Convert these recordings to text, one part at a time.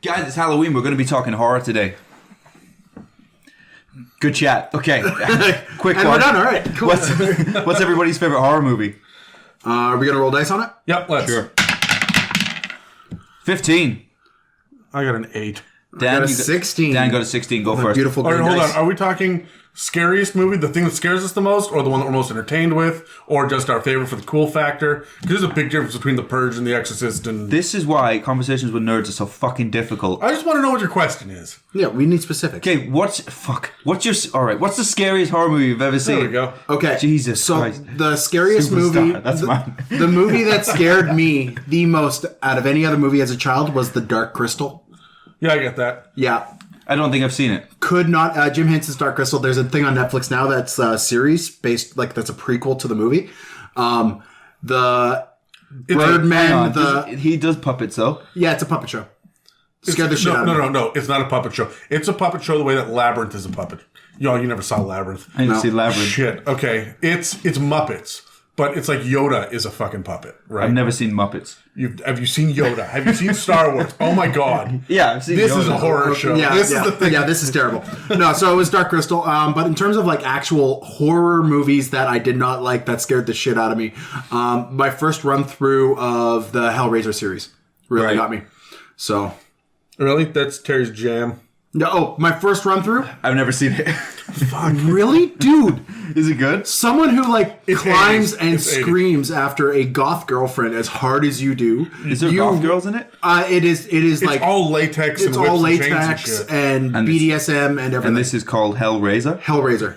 Guys, it's Halloween. We're going to be talking horror today. Good chat. Okay. Quick and one. we're done. All right. Cool. What's everybody's favorite horror movie? Are we going to roll dice on it? Yep, let's. Sure. 15. I got an 8. Dan, got a 16. Dan got a 16. Go first. Beautiful All right, green hold dice. on. Are we talking scariest movie, the thing that scares us the most, or the one that we're most entertained with, or just our favorite for the cool factor? Because there's a big difference between The Purge and The Exorcist. And This is why conversations with nerds are so fucking difficult. I just want to know what your question is. Yeah, we need specifics. Okay, what's the scariest horror movie you've ever seen? There we go. Okay. Jesus so Christ. the scariest Superstar. movie, That's mine. the movie that scared me the most out of any other movie as a child was The Dark Crystal. Yeah, I get that. Yeah. I don't think I've seen it. Could not, Jim Henson's Dark Crystal, there's a thing on Netflix now that's a series based, like, that's a prequel to the movie. The Birdman, he does puppets though. yeah, it's a puppet show. Scared the shit out of me. No. It's not a puppet show. It's a puppet show the way that Labyrinth is a puppet. Yo, you never saw Labyrinth. I didn't No. see Labyrinth. Shit. Okay. It's Muppets. But it's like Yoda is a fucking puppet, right? I've never seen Muppets. Have you seen Yoda? Have you seen Star Wars? Oh my god. Yeah, I've seen This Yoda. is a horror show. This is the thing. Yeah, this is terrible. No, so it was Dark Crystal. But in terms of like actual horror movies that I did not like, that scared the shit out of me, my first run through of the Hellraiser series really Right. got me. So, Really? That's Terry's jam. no, my first run through? I've never seen it. Fuck, really? Dude. Is it good? Someone who like climbs 80s. and It's 80s. screams after a goth girlfriend as hard as you do. Is there goth girls in it? It is It's like all latex it's and all whips and chains latex and and, shit. BDSM and everything. And this is called Hellraiser. Hellraiser.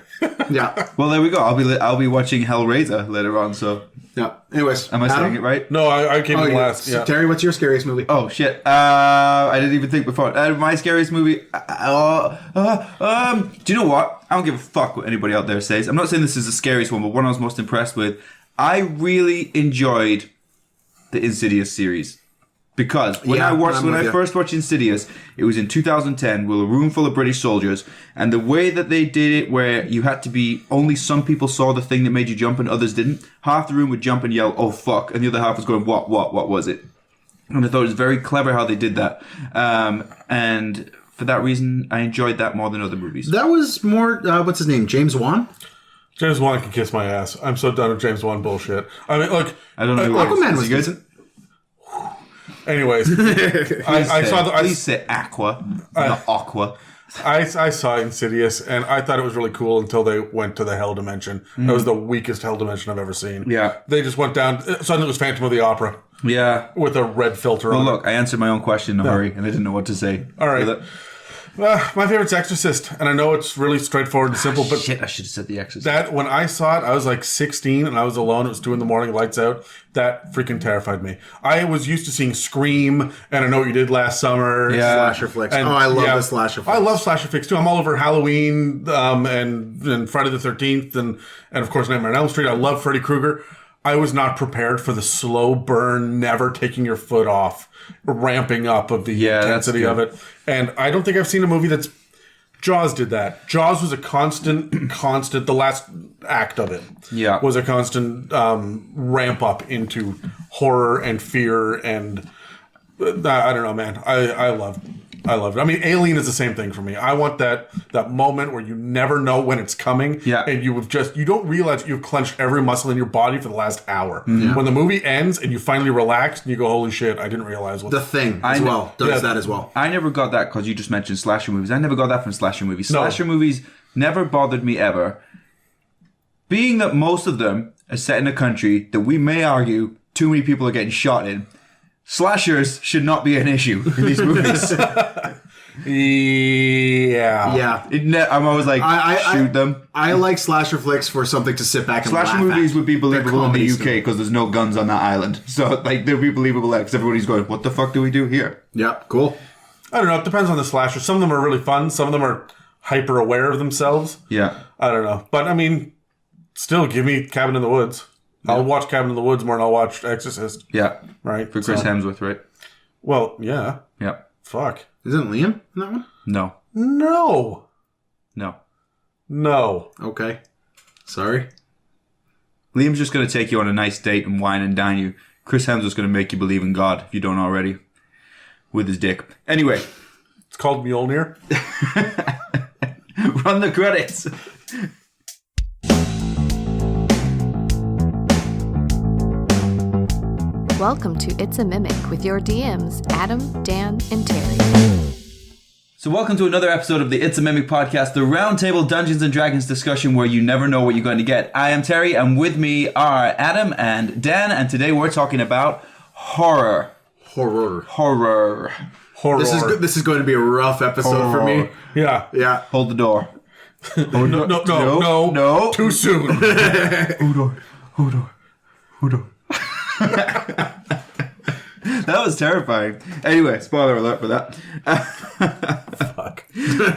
Yeah. Well, there we go. I'll be watching Hellraiser later on. So, Yeah. Anyways, am I Adam? saying it right? No, I came in yeah. last. So, Yeah. Terry, what's your scariest movie? Oh shit! I didn't even think before. My scariest movie. Do you know what? I don't give a fuck what anybody out there says. I'm not saying this is the scariest one, but one I was most impressed with. I really enjoyed the Insidious series because when I first watched Insidious, it was in 2010 with a room full of British soldiers, and the way that they did it, where you had to be only some people saw the thing that made you jump and others didn't. Half the room would jump and yell, "Oh fuck," and the other half was going, "What was it?" And I thought it was very clever how they did that. And for that reason, I enjoyed that more than other movies. That was more, what's his name? James Wan? James Wan can kiss my ass. I'm so done with James Wan bullshit. I mean, look. I don't know who Aquaman is was he good? decent. Anyways, I saw the. Please say Aqua, not Aqua. I saw Insidious, and I thought it was really cool until they went to the hell dimension. That was the weakest hell dimension I've ever seen. Yeah. They just went down. Suddenly it was Phantom of the Opera Yeah. with a red filter Well, on look, I answered my own question in a hurry, and I didn't know what to say. All right. So My favorite's Exorcist, and I know it's really straightforward and simple, but shit, I should have said The Exorcist. that when I saw it, I was like 16 and I was alone. It was 2 a.m, lights out. That freaking terrified me. I was used to seeing Scream, and I Know What You Did Last Summer. Yeah. Slasher flicks. And, I love the slasher flicks. I love slasher flicks too. I'm all over Halloween and Friday the 13th and of course Nightmare on Elm Street. I love Freddy Krueger. I was not prepared for the slow burn, never taking your foot off, ramping up of the intensity of it. And I don't think I've seen a movie that's... Jaws did that. Jaws was a constant, the last act of it was a constant ramp up into horror and fear and I don't know, man. I loved it. I mean, Alien is the same thing for me. I want that moment where you never know when it's coming, and you don't realize you've clenched every muscle in your body for the last hour. Yeah. When the movie ends and you finally relax and you go, "Holy shit! I didn't realize what." The Thing as well does that as well. I never got that because you just mentioned slasher movies. I never got that from slasher movies. Slasher movies never bothered me ever. Being that most of them are set in a country that we may argue too many people are getting shot in, slashers should not be an issue in these movies. Yeah. I'm always like, shoot them. I like slasher flicks for something to sit back and Slasher laugh movies at. would be believable in the comedy UK because there's no guns on that island. So, like, they'd be believable because everybody's going, what the fuck do we do here? Yep, cool. I don't know. It depends on the slasher. Some of them are really fun. Some of them are hyper aware of themselves. Yeah. I don't know. But I mean, still give me Cabin in the Woods. I'll watch Cabin in the Woods more than I'll watch Exorcist. Yeah. Right? For Chris Hemsworth, right? Well, yeah. Yeah. Fuck. Isn't Liam in that one? No. No. Okay. Sorry. Liam's just going to take you on a nice date and wine and dine you. Chris Hemsworth's going to make you believe in God if you don't already. with his dick. Anyway. It's called Mjolnir. Run the credits. Welcome to It's a Mimic with your DMs, Adam, Dan, and Terry. So welcome to another episode of the It's a Mimic podcast, the roundtable Dungeons & Dragons discussion where you never know what you're going to get. I am Terry, and with me are Adam and Dan, and today we're talking about horror. Horror. This is going to be a rough episode for me. Yeah. Hold the door. No. Too soon. Hold door. That was terrifying. Anyway, spoiler alert for that. Fuck.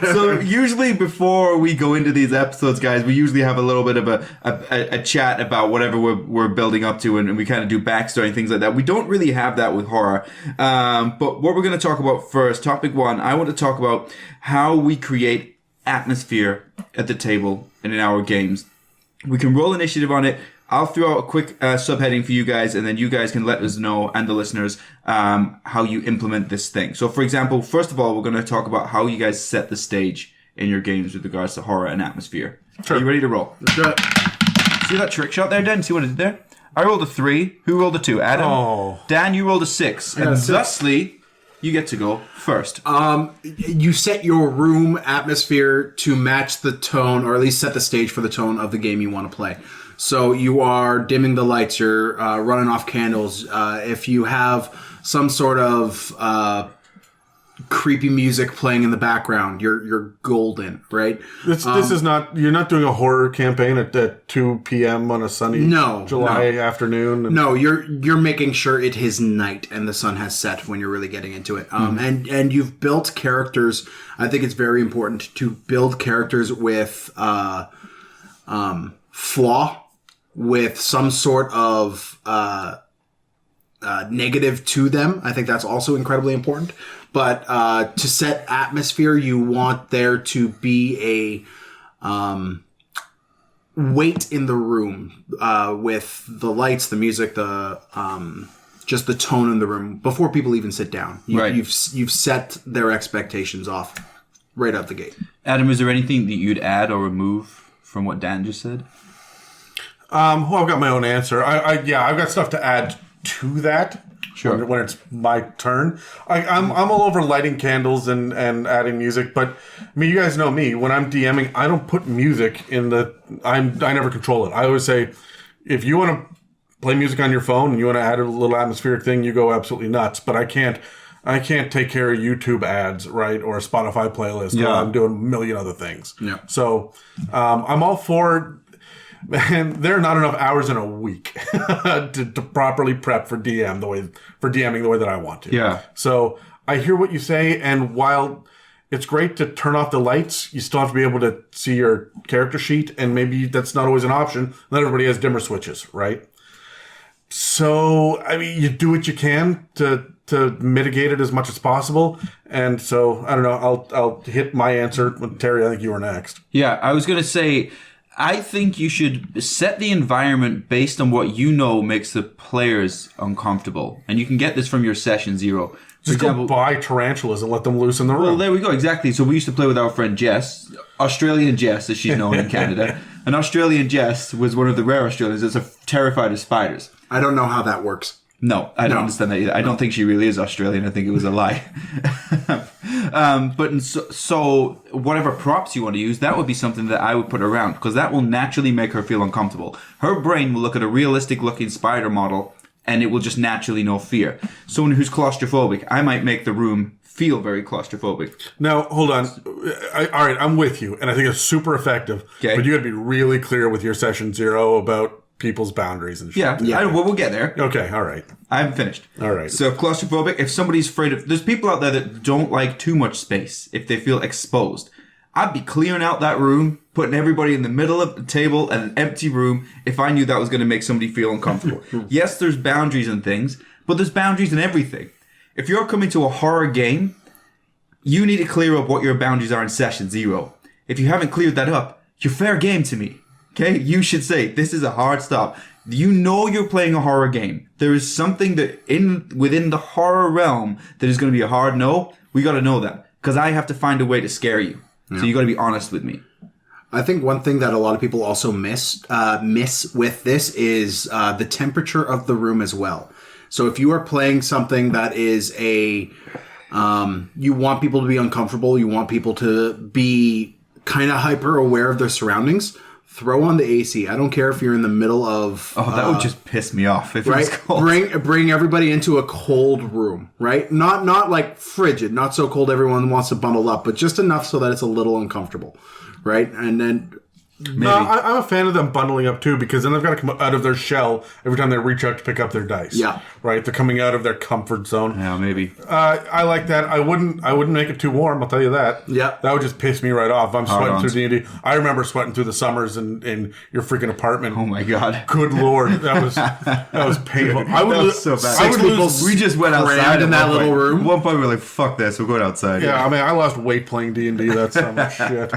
So usually before we go into these episodes, guys, we usually have a little bit of a chat about whatever we're building up to, and we kind of do backstory and things like that. We don't really have that with horror. But what we're going to talk about first, topic one, I want to talk about how we create atmosphere at the table and in our games. We can roll initiative on it. I'll throw out a quick subheading for you guys, and then you guys can let us know, and the listeners, how you implement this thing. So, for example, first of all, we're going to talk about how you guys set the stage in your games with regards to horror and atmosphere. Sure. Are you ready to roll? See that trick shot there, Dan? See what I did there? I rolled a 3. Who rolled a 2? Adam? Oh. Dan, you rolled a 6. And thusly, you get to go first. You set your room atmosphere to match the tone, or at least set the stage for the tone of the game you want to play. So you are dimming the lights, you're running off candles. If you have some sort of creepy music playing in the background, you're golden, right? This is not, you're not doing a horror campaign at 2 p.m. on a sunny July afternoon. No, you're making sure it is night and the sun has set when you're really getting into it. And you've built characters. I think it's very important to build characters with flaw, with some sort of negative to them. I think that's also incredibly important. But to set atmosphere, you want there to be a weight in the room with the lights, the music, the just the tone in the room before people even sit down. You've set their expectations off right out the gate. Adam, is there anything that you'd add or remove from what Dan just said? Well, I've got my own answer. I've got stuff to add to that. Sure. When it's my turn, I'm all over lighting candles and adding music. But I mean, you guys know me. When I'm DMing, I don't put music in the. I never control it. I always say, if you want to play music on your phone and you want to add a little atmospheric thing, you go absolutely nuts. But I can't take care of YouTube ads, right, or a Spotify playlist. Yeah. While I'm doing a million other things. Yeah. So I'm all for. Man, there are not enough hours in a week to properly prep for DMing the way that I want to. Yeah. So I hear what you say, and while it's great to turn off the lights, you still have to be able to see your character sheet, and maybe that's not always an option. Not everybody has dimmer switches, right? So I mean, you do what you can to mitigate it as much as possible. And so I don't know. I'll hit my answer. Terry, I think you were next. Yeah, I was gonna say, I think you should set the environment based on what you know makes the players uncomfortable. And you can get this from your session 0. Just go buy tarantulas and let them loose in the room. Well, there we go. Exactly. So we used to play with our friend Jess, Australian Jess, as she's known in Canada. And Australian Jess was one of the rare Australians that's terrified of spiders. I don't know how that works. No, I don't understand that either. I don't think she really is Australian. I think it was a lie. So whatever props you want to use, that would be something that I would put around, because that will naturally make her feel uncomfortable. Her brain will look at a realistic looking spider model and it will just naturally know fear. Someone who's claustrophobic, I might make the room feel very claustrophobic. Now, hold on. All right, I'm with you, and I think it's super effective. Okay. But you got to be really clear with your session 0 about people's boundaries and shit. Yeah. We'll get there. Okay, all right. I haven't finished. All right. So claustrophobic, if somebody's afraid of... There's people out there that don't like too much space if they feel exposed. I'd be clearing out that room, putting everybody in the middle of the table and an empty room if I knew that was going to make somebody feel uncomfortable. Yes, there's boundaries and things, but there's boundaries in everything. If you're coming to a horror game, you need to clear up what your boundaries are in session 0. If you haven't cleared that up, you're fair game to me. Okay? You should say, this is a hard stop. You know you're playing a horror game. There is something that within the horror realm that is going to be a hard no. We got to know that. Because I have to find a way to scare you. Yeah. So you got to be honest with me. I think one thing that a lot of people also miss with this is the temperature of the room as well. So if you are playing something that is you want people to be uncomfortable, you want people to be kind of hyper aware of their surroundings, throw on the AC. I don't care if you're in the middle of... Oh, that would just piss me off if it was cold. Bring everybody into a cold room, right? Not like frigid, not so cold everyone wants to bundle up, but just enough so that it's a little uncomfortable, right? And then... Maybe. No, I'm a fan of them bundling up too, because then they've got to come out of their shell every time they reach out to pick up their dice. Yeah, right. They're coming out of their comfort zone. Yeah, maybe. I like that. I wouldn't make it too warm. I'll tell you that. Yeah, that would just piss me right off. I'm sweating through D&D. I remember sweating through the summers in your freaking apartment. Oh my god! Good lord, that was painful. I would lose so bad. We just went outside in that little room. At one point, we were like, "Fuck this, we're going outside." Yeah, I mean, I lost weight playing D&D. That's so much shit.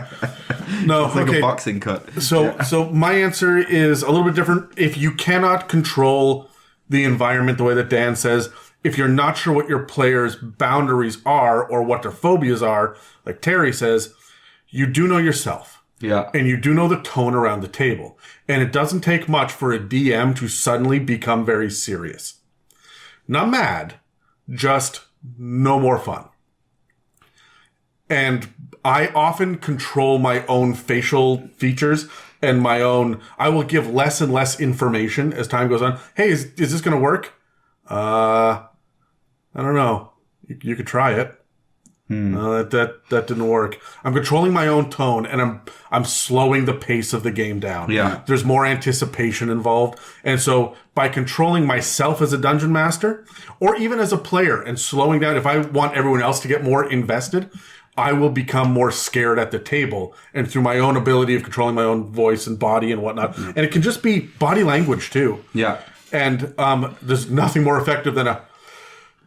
No, it's like a boxing cut. So my answer is a little bit different. If you cannot control the environment the way that Dan says, if you're not sure what your players' boundaries are or what their phobias are, like Terry says, you do know yourself. Yeah. And you do know the tone around the table. And it doesn't take much for a DM to suddenly become very serious. Not mad, just no more fun. And I often control my own facial features and I will give less and less information as time goes on. Hey, is this going to work? I don't know. You could try it. That didn't work. I'm controlling my own tone, and I'm slowing the pace of the game down. Yeah. There's more anticipation involved. And so by controlling myself as a dungeon master, or even as a player, and slowing down, if I want everyone else to get more invested, I will become more scared at the table, and through my own ability of controlling my own voice and body and whatnot. And it can just be body language too. Yeah. And there's nothing more effective than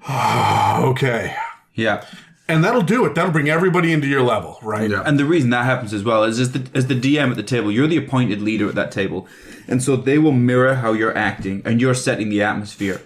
okay. Yeah. And that'll do it. That'll bring everybody into your level, right? Yeah. And the reason that happens as well is as the DM at the table, you're the appointed leader at that table. And so they will mirror how you're acting, and you're setting the atmosphere.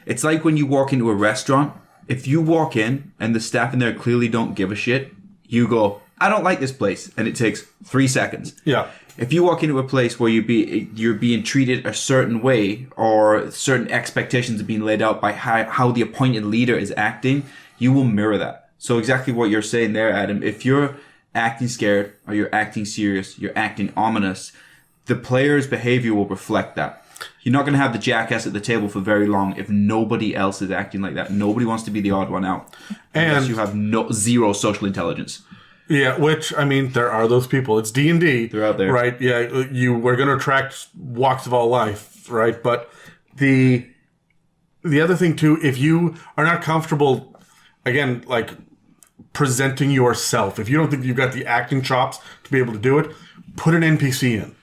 It's like when you walk into a restaurant. If you walk in and the staff in there clearly don't give a shit, you go, I don't like this place. And it takes 3 seconds. Yeah. If you walk into a place where you're being treated a certain way, or certain expectations are being laid out by how the appointed leader is acting, you will mirror that. So exactly what you're saying there, Adam. If you're acting scared, or you're acting serious, you're acting ominous, the player's behavior will reflect that. You're not going to have the jackass at the table for very long if nobody else is acting like that. Nobody wants to be the odd one out. Unless you have zero social intelligence. Yeah, which, I mean, there are those people. It's D&D. They're out there. Right, yeah. We're going to attract walks of all life, right? But the other thing, too, if you are not comfortable, again, like, presenting yourself, if you don't think you've got the acting chops to be able to do it, put an NPC in.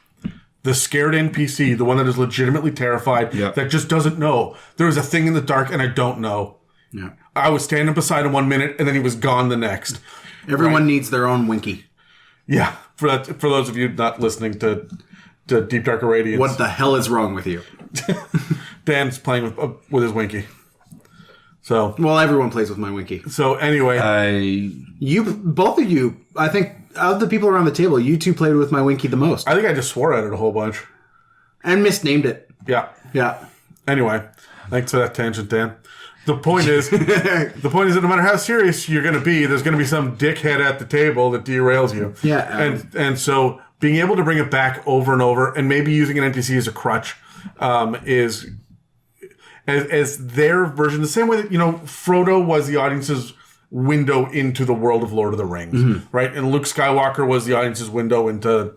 The scared NPC, the one that is legitimately terrified, that just doesn't know. There was a thing in the dark and I don't know. Yeah. I was standing beside him 1 minute and then he was gone the next. Everyone needs their own Winky. Yeah. For those of you not listening to Deep Dark Irradiance. What the hell is wrong with you? Dan's playing with his Winky. So. Well, everyone plays with my Winky. So anyway. Both of you, I think, of the people around the table, you two played with my Winky the most. I think I just swore at it a whole bunch. And misnamed it. Yeah. Yeah. Anyway, thanks for that tangent, Dan. The point is that no matter how serious you're going to be, there's going to be some dickhead at the table that derails you. Yeah. And so being able to bring it back over and over, and maybe using an NPC as a crutch, is as their version, the same way that, Frodo was the audience's window into the world of Lord of the Rings, right? And Luke Skywalker was the audience's window into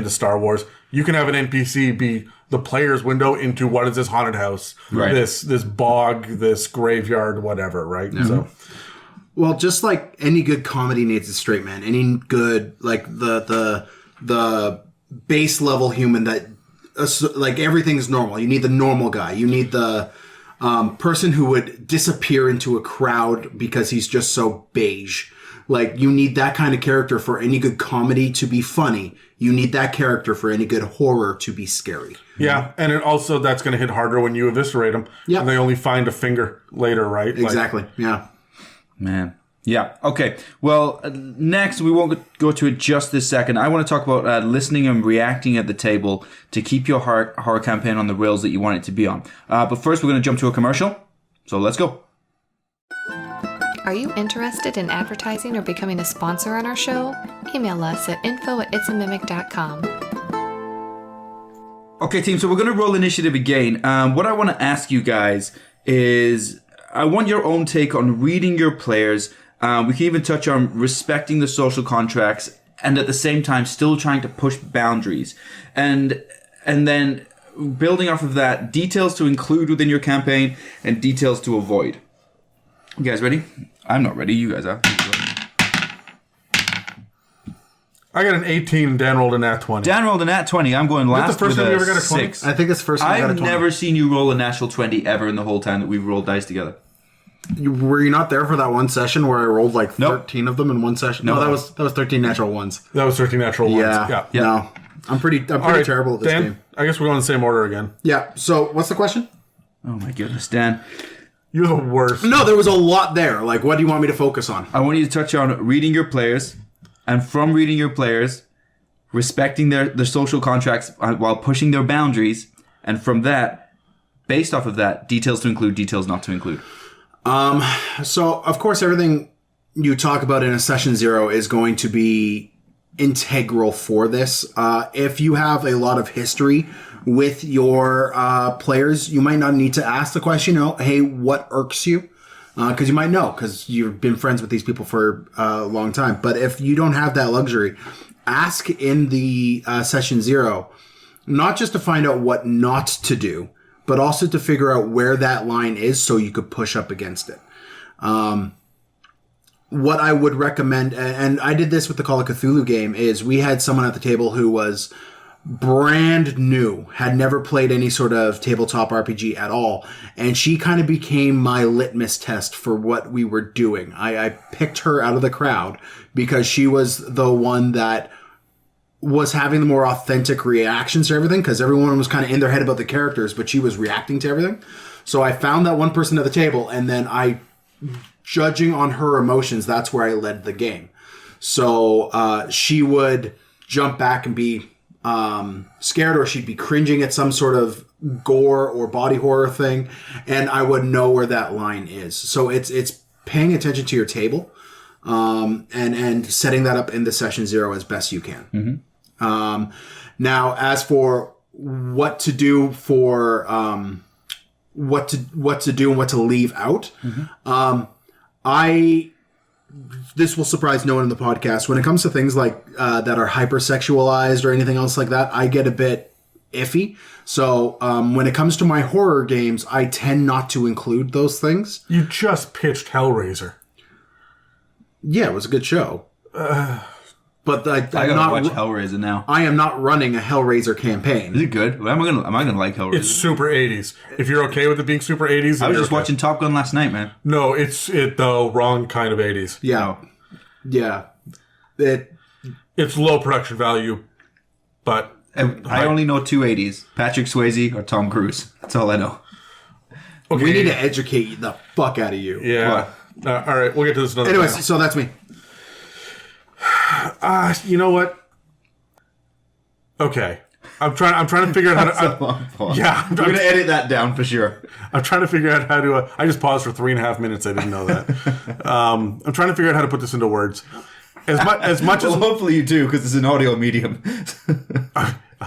Star Wars. You can have an NPC be the player's window into what is this haunted house, right? This bog, this graveyard, whatever, right? Mm-hmm. So, well, just like any good comedy needs a straight man, any good the base level human that like everything's normal. You need the normal guy. You need the person who would disappear into a crowd because he's just so beige. Like, you need that kind of character for any good comedy to be funny. You need that character for any good horror to be scary. Yeah, and it also, that's going to hit harder when you eviscerate them. Yeah. And they only find a finger later, right? Exactly, yeah. Man. Yeah. Okay. Well, next, we won't go to it just this second. I want to talk about listening and reacting at the table to keep your horror campaign on the rails that you want it to be on. But first, we're going to jump to a commercial. So let's go. Are you interested in advertising or becoming a sponsor on our show? Email us at info@itsamimic.com. Okay, team, so we're going to roll initiative again. What I want to ask you guys is, I want your own take on reading your players. We can even touch on respecting the social contracts and at the same time still trying to push boundaries. And then building off of that, details to include within your campaign and details to avoid. You guys ready? I'm not ready. You guys are. I got an 18 and Dan rolled a nat 20. Dan rolled a nat 20. I'm going last. Is that the first with time you ever got a 20? 6. I think it's the first time I got a I've 20. never seen you roll a natural 20 ever in the whole time that we've rolled dice together. Were you not there for that one session where I rolled like Nope. 13 of them in one session? No, that was 13 natural ones. That was 13 natural ones. Yeah. Yeah. No. I'm pretty terrible at this Dan, game. I guess we're going in the same order again. Yeah. So, what's the question? Oh my goodness, Dan. You're the worst. No, there was a lot there. Like, what do you want me to focus on? I want you to touch on reading your players, and from reading your players, respecting their social contracts while pushing their boundaries, and from that, based off of that, details to include, details not to include. So, of course, everything you talk about in a session 0 is going to be integral for this. If you have a lot of history with your players, you might not need to ask the question, hey, what irks you? Because you might know, because you've been friends with these people for a long time. But if you don't have that luxury, ask in the session 0, not just to find out what not to do, but also to figure out where that line is so you could push up against it. What I would recommend, and I did this with the Call of Cthulhu game, is we had someone at the table who was brand new, had never played any sort of tabletop RPG at all, and she kind of became my litmus test for what we were doing. I picked her out of the crowd because she was the one that was having the more authentic reactions to everything, because everyone was kind of in their head about the characters, but she was reacting to everything. So I found that one person at the table, and then judging on her emotions, that's where I led the game. So she would jump back and be scared, or she'd be cringing at some sort of gore or body horror thing, and I would know where that line is. So it's paying attention to your table, and setting that up in the session 0 as best you can. Mm-hmm. Now, as for what to do for what to do and what to leave out, this will surprise no one in the podcast. When it comes to things like that are hypersexualized or anything else like that, I get a bit iffy. So when it comes to my horror games, I tend not to include those things. You just pitched Hellraiser. Yeah, it was a good show. But I gotta watch Hellraiser now. I am not running a Hellraiser campaign. Is it good? Am I gonna like Hellraiser? It's super 80s. If you're okay with it being super 80s, I was just watching Top Gun last night, man. No, it's the wrong kind of 80s. Yeah, yeah. It's low production value, but I only know 2 80s: Patrick Swayze or Tom Cruise. That's all I know. okay. We need to educate the fuck out of you. Yeah. All right, we'll get to this another Anyways, time. so that's me. You know what? Okay. I'm trying to figure out how to. That's a long pause. Yeah, I'm gonna edit that down for sure. I'm trying to figure out how to. I just paused for 3.5 minutes. I didn't know that. I'm trying to figure out how to put this into words. As much Well, as hopefully you do, because it's an audio medium.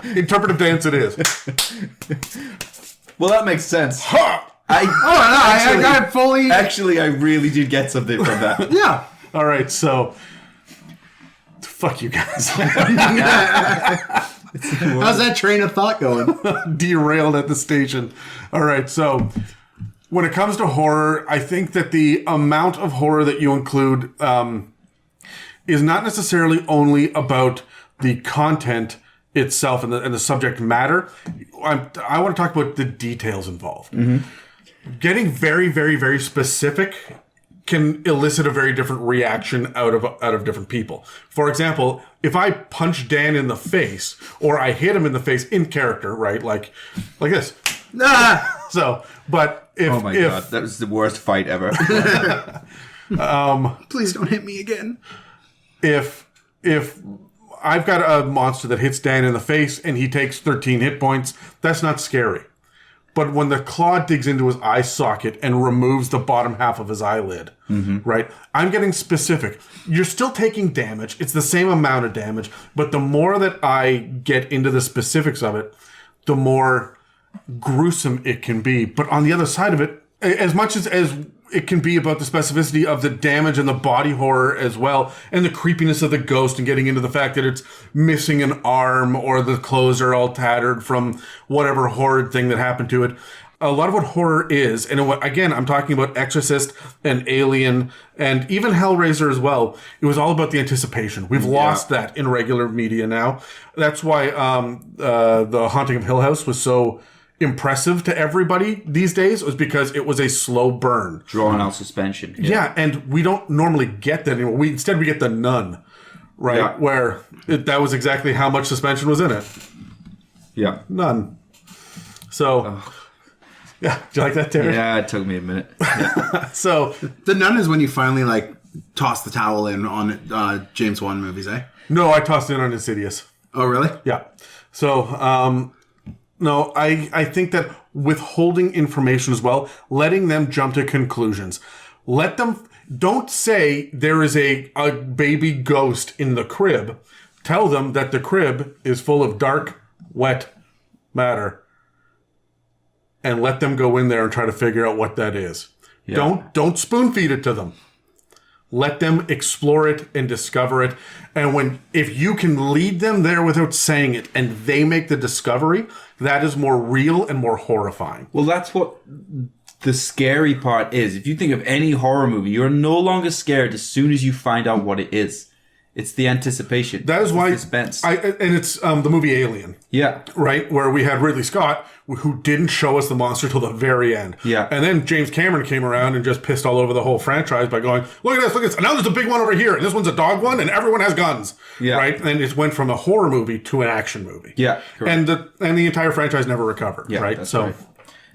interpretive dance, it is. Well, that makes sense. I fully. Actually, I really did get something from that. Yeah. All right, so fuck you guys. How's that train of thought going? Derailed at the station. All right, so when it comes to horror, I think that the amount of horror that you include is not necessarily only about the content itself and the subject matter. I want to talk about the details involved. Mm-hmm. getting very, very, very specific can elicit a very different reaction out of different people. For example, if I punch Dan in the face, or I hit him in the face in character, right, like this. Ah! So, but if oh my god, that was the worst fight ever. Please don't hit me again. If I've got a monster that hits Dan in the face and he takes 13 hit points, that's not scary. But when the claw digs into his eye socket and removes the bottom half of his eyelid, right? I'm getting specific. You're still taking damage. It's the same amount of damage. But the more that I get into the specifics of it, the more gruesome it can be. But on the other side of it, as much as it can be about the specificity of the damage and the body horror as well, and the creepiness of the ghost, and getting into the fact that it's missing an arm or the clothes are all tattered from whatever horrid thing that happened to it. A lot of what horror is, and again, I'm talking about Exorcist and Alien and even Hellraiser as well. It was all about the anticipation. We've lost that in regular media now. That's why The Haunting of Hill House was so impressive to everybody these days, was because it was a slow burn. Drawn out suspension. Yeah, and we don't normally get that anymore. Instead, we get The Nun, right? Yeah. Where that was exactly how much suspension was in it. Yeah. None. So, yeah. Do you like that, Terry? Yeah, it took me a minute. Yeah. So, The Nun is when you finally, like, toss the towel in on James Wan movies, eh? no, I tossed in on Insidious. Oh, really? Yeah. So, no, I think that withholding information as well, letting them jump to conclusions. Let them, don't say there is a baby ghost in the crib. Tell them that the crib is full of dark, wet matter. And let them go in there and try to figure out what that is. Yeah. Don't spoon feed it to them. Let them explore it and discover it. And if you can lead them there without saying it and they make the discovery, that is more real and more horrifying. Well, that's what the scary part is. If you think of any horror movie, you're no longer scared as soon as you find out what it is. It's the anticipation. That is why suspense. And it's the movie Alien. Yeah. Right? Where we had Ridley Scott, who didn't show us the monster till the very end. Yeah. And then James Cameron came around and just pissed all over the whole franchise by going, look at this, and now there's a big one over here, and this one's a dog one, and everyone has guns. Yeah. Right? And it went from a horror movie to an action movie. Yeah. Correct. And the entire franchise never recovered. Yeah, right? That's right.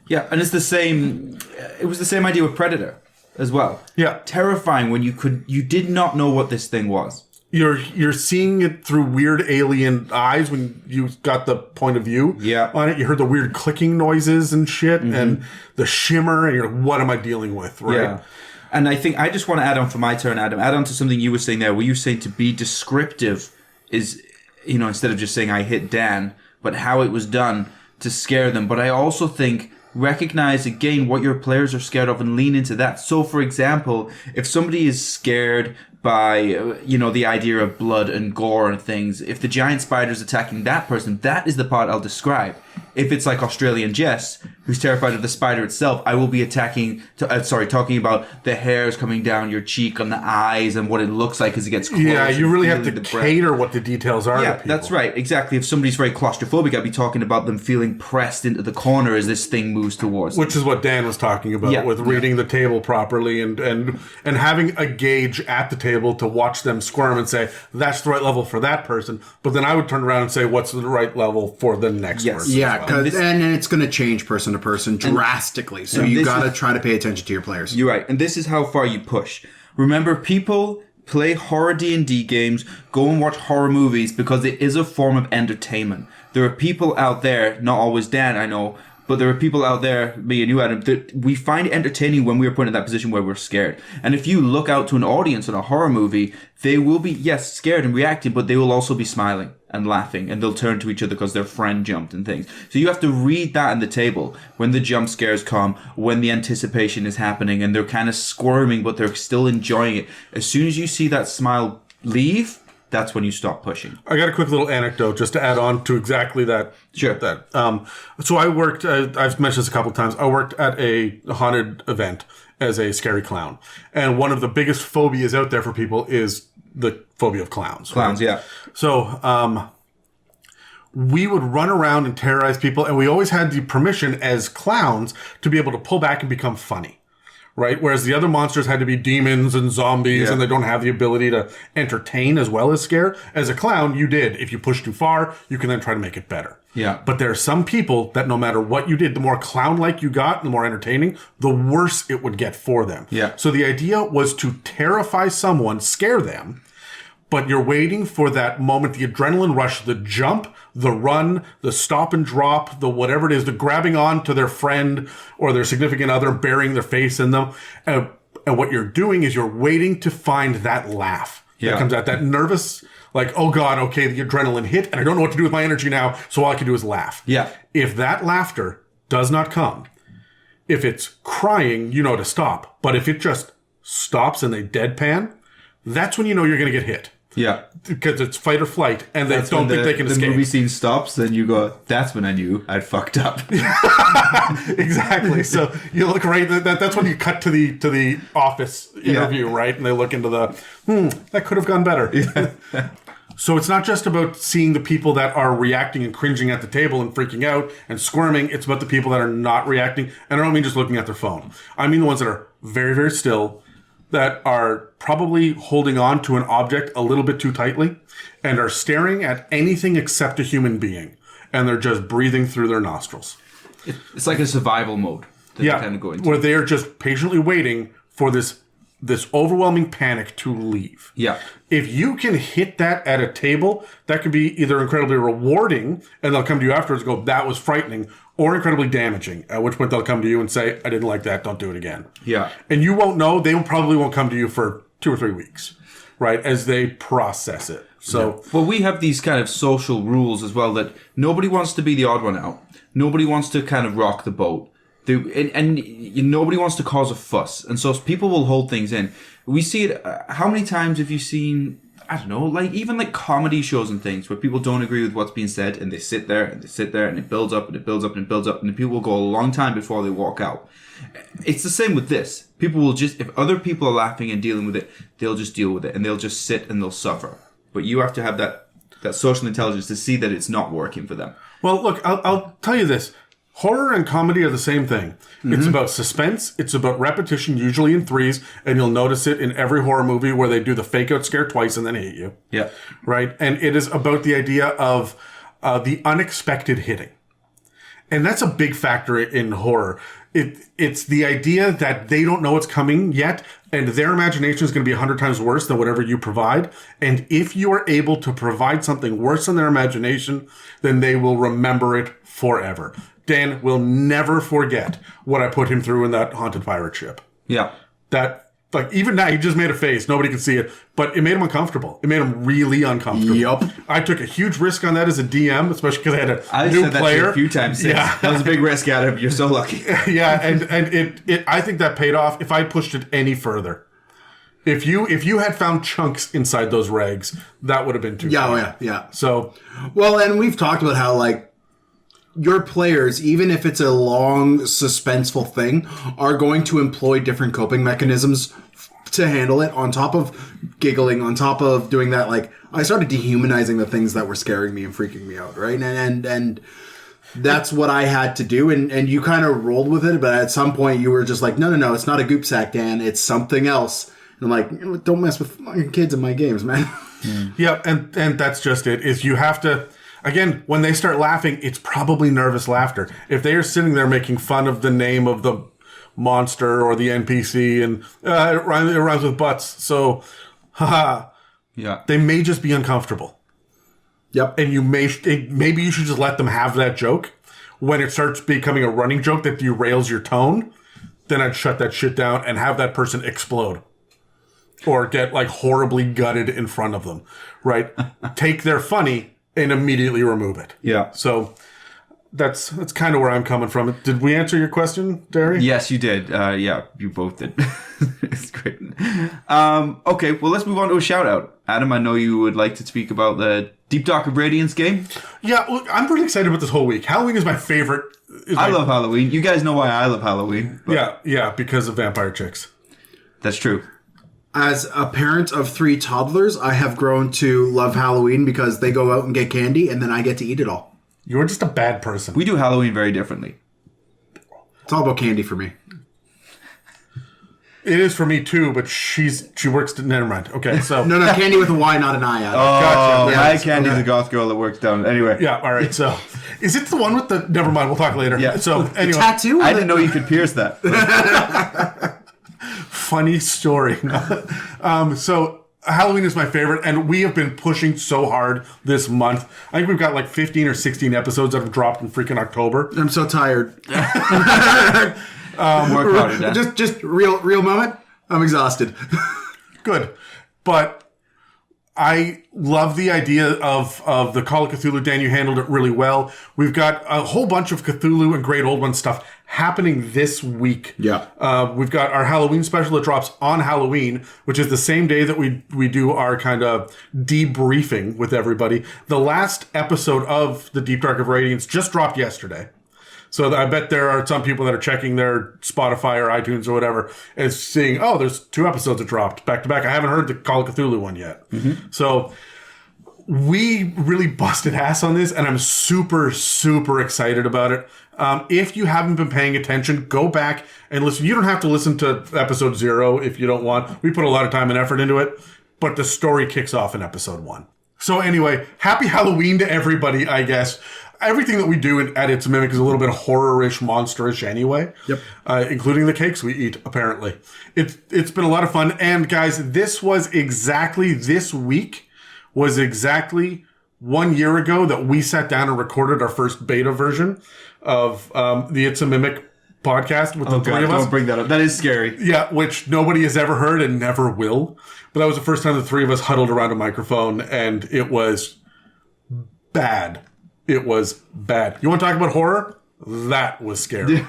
Yeah, and it's the same. It was the same idea with Predator as well. Yeah. Terrifying when you did not know what this thing was. You're seeing it through weird alien eyes when you got the point of view on it. You heard the weird clicking noises and shit and the shimmer, and you're like, what am I dealing with? Right. Yeah. And I think I just want to add on for my turn, Adam, add on to something you were saying there, where you were saying to be descriptive is, instead of just saying I hit Dan, but how it was done to scare them. But I also think recognize again what your players are scared of and lean into that. So for example, if somebody is scared by, the idea of blood and gore and things, if the giant spider is attacking that person, that is the part I'll describe. If it's like Australian Jess, who's terrified of the spider itself, I will be talking about the hairs coming down your cheek on the eyes and what it looks like as it gets close. Yeah, you really have to cater what the details are. Yeah, that's right. Exactly. If somebody's very claustrophobic, I'd be talking about them feeling pressed into the corner as this thing moves towards them. Which is what Dan was talking about with reading the table properly and having a gauge at the table to watch them squirm and say, that's the right level for that person. But then I would turn around and say, what's the right level for the next person? Yeah, and it's going to change person to person drastically. So you got to try to pay attention to your players. You're right. And this is how far you push. Remember, people play horror D&D games, go and watch horror movies because it is a form of entertainment. There are people out there, not always Dan, I know, but there are people out there, me and you, Adam, that we find it entertaining when we are put in that position where we're scared. And if you look out to an audience in a horror movie, they will be, yes, scared and reacting, but they will also be smiling and laughing, and they'll turn to each other because their friend jumped and things. So you have to read that on the table when the jump scares come, when the anticipation is happening, and they're kind of squirming, but they're still enjoying it. As soon as you see that smile leave, that's when you stop pushing. I got a quick little anecdote just to add on to exactly that. Sure. So I worked, I've mentioned this a couple of times, I worked at a haunted event as a scary clown. And one of the biggest phobias out there for people is the phobia of clowns. Clowns, right? yeah. So we would run around and terrorize people, and we always had the permission as clowns to be able to pull back and become funny. Right? Whereas the other monsters had to be demons and zombies, and they don't have the ability to entertain as well as scare. As a clown, you did. If you push too far, you can then try to make it better. Yeah. But there are some people that no matter what you did, the more clown-like you got, the more entertaining, the worse it would get for them. Yeah. So the idea was to terrify someone, scare them, but you're waiting for that moment, the adrenaline rush, the jump, the run, the stop and drop, the whatever it is, the grabbing on to their friend or their significant other, burying their face in them. And what you're doing is you're waiting to find that laugh that comes out, that nervous, like, oh God, okay, the adrenaline hit and I don't know what to do with my energy now, so all I can do is laugh. Yeah. If that laughter does not come, if it's crying, you know to stop. But if it just stops and they deadpan, that's when you know you're going to get hit. Yeah. Because it's fight or flight, and they don't think they can escape. The movie scene stops, then you go, that's when I knew I'd fucked up. Exactly. So you look right, that's when you cut to the office interview, right? And they look into that could have gone better. Yeah. So it's not just about seeing the people that are reacting and cringing at the table and freaking out and squirming. It's about the people that are not reacting. And I don't mean just looking at their phone. I mean the ones that are very, very still, that are probably holding on to an object a little bit too tightly and are staring at anything except a human being. And they're just breathing through their nostrils. It's like a survival mode that they kind of go into. Where they are just patiently waiting for this overwhelming panic to leave. Yeah. If you can hit that at a table, that could be either incredibly rewarding, and they'll come to you afterwards and go, that was frightening, or incredibly damaging, at which point they'll come to you and say, I didn't like that, don't do it again. Yeah. And you won't know, they probably won't come to you for 2 or 3 weeks, right, as they process it. So, Well, we have these kind of social rules as well that nobody wants to be the odd one out. Nobody wants to kind of rock the boat. And nobody wants to cause a fuss. And so people will hold things in. We see it. How many times have you seen, I don't know, like even like comedy shows and things where people don't agree with what's being said and they sit there and they sit there and it builds up and it builds up and it builds up and the people will go a long time before they walk out. It's the same with this. People will just, if other people are laughing and dealing with it, they'll just deal with it and they'll just sit and they'll suffer. But you have to have that social intelligence to see that it's not working for them. well, look, I'll tell you this. Horror and comedy are the same thing. Mm-hmm. It's about suspense. It's about repetition, usually in threes, and you'll notice it in every horror movie where they do the fake out scare twice and then hit you. Yeah. Right? And it is about the idea of the unexpected hitting. And that's a big factor in horror. It's the idea that they don't know what's coming yet, and their imagination is going to be 100 times worse than whatever you provide. And if you are able to provide something worse than their imagination, then they will remember it forever. Dan will never forget what I put him through in that haunted pirate ship. Yeah. That, like, even now, he just made a face. Nobody can see it. But it made him uncomfortable. It made him really uncomfortable. Yep. I took a huge risk on that as a DM, especially because I had I new said that player. shit a few times since. Yeah. That was a big risk, Adam. You're so lucky. Yeah, and it I think that paid off if I pushed it any further. If you had found chunks inside those rags, that would have been too far. Yeah. So, Well, and we've talked about how, like, your players, even if it's a long, suspenseful thing, are going to employ different coping mechanisms to handle it, on top of giggling, on top of doing that. Like, I started dehumanizing the things that were scaring me and freaking me out, right? And that's what I had to do, and you kind of rolled with it, but at some point you were just like, no, it's not a goop sack, Dan, it's something else. And I'm like, don't mess with fucking kids in my games, man. yeah, and that's just it, is you have to... Again, when they start laughing, it's probably nervous laughter. If they are sitting there making fun of the name of the monster or the NPC and it rhymes with butts, so haha. Yeah. They may just be uncomfortable. Yep. And maybe you should just let them have that joke. When it starts becoming a running joke that derails your tone, then I'd shut that shit down and have that person explode. Or get like horribly gutted in front of them. Right? Take their funny and immediately remove it. Yeah. So that's kind of where I'm coming from. Did we answer your question, Derry? Yes, you did. Yeah, you both did. It's great. Okay, well, let's move on to a shout out. Adam, I know you would like to speak about the Deep Dark of Radiance game. Yeah, look, I'm really excited about this whole week. Halloween is my favorite. I love Halloween. You guys know why I love Halloween. Yeah, because of vampire chicks. That's true. As a parent of 3 toddlers, I have grown to love Halloween because they go out and get candy, and then I get to eat it all. You're just a bad person. We do Halloween very differently. It's all about candy for me. It is for me too, but she works. Never mind. Okay, so No, candy with a Y, not an I. Oh, Gotcha. my Candy's a goth girl that works down. Anyway. yeah. All right. So, is it the one with the? Never mind. We'll talk later. Yeah. So anyway, Tattoo? I didn't know you could pierce that. funny story. So Halloween is my favorite, and we have been pushing so hard this month. I think we've got like 15 or 16 episodes that have dropped in freaking October. I'm so tired. Work harder, Dan. Just real moment. I'm exhausted. Good, but I love the idea of the Call of Cthulhu. Dan, you handled it really well. We've got a whole bunch of Cthulhu and Great Old One stuff happening this week. Yeah. We've got our Halloween special that drops on Halloween, which is the same day that we do our kind of debriefing with everybody. The last episode of The Deep Dark of Radiance just dropped yesterday. So I bet there are some people that are checking their Spotify or iTunes or whatever and seeing, oh, there's 2 episodes that dropped back to back. I haven't heard the Call of Cthulhu one yet. Mm-hmm. So we really busted ass on this, and I'm super, super excited about it. If you haven't been paying attention, go back and listen. You don't have to listen to episode 0 if you don't want. We put a lot of time and effort into it, but the story kicks off in episode 1. So anyway, happy Halloween to everybody, I guess. Everything that we do at It's a Mimic is a little bit horror-ish, monster-ish anyway. Yep. Including the cakes we eat, apparently. It's been a lot of fun. And guys, this week was exactly 1 year ago that we sat down and recorded our first beta version of the It's a Mimic podcast with the 3 of us. Don't bring that up. That is scary. Yeah, which nobody has ever heard and never will. But that was the first time the 3 of us huddled around a microphone, and it was bad. It was bad. You want to talk about horror? That was scary.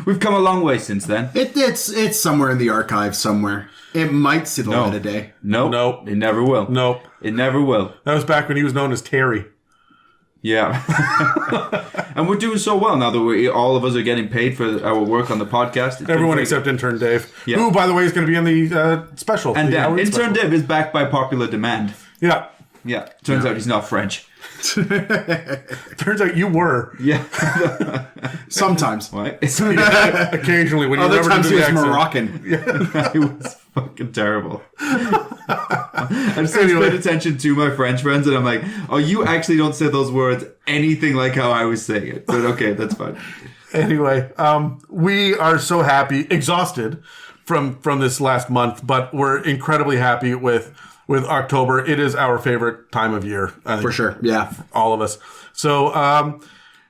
We've come a long way since then. It's somewhere in the archive somewhere. It might see the light of day. Nope. It never will. Nope. It never will. That was back when he was known as Terry. Yeah. And we're doing so well now that all of us are getting paid for our work on the podcast. Everyone except intern Dave, yeah. who, by the way, is going to be in the special. And intern special. Dave is backed by popular demand. Yeah. Yeah. Turns out he's not French. Turns out you were. Yeah. Sometimes. Right? Occasionally when you Other times he was accent. Moroccan. It was fucking terrible. I just paid attention to my French friends, and I'm like, oh, you actually don't say those words anything like how I was saying it. But okay, that's fine. Anyway, we are so happy, exhausted from this last month, but we're incredibly happy with October. It is our favorite time of year. I think, for sure. Yeah. All of us. So,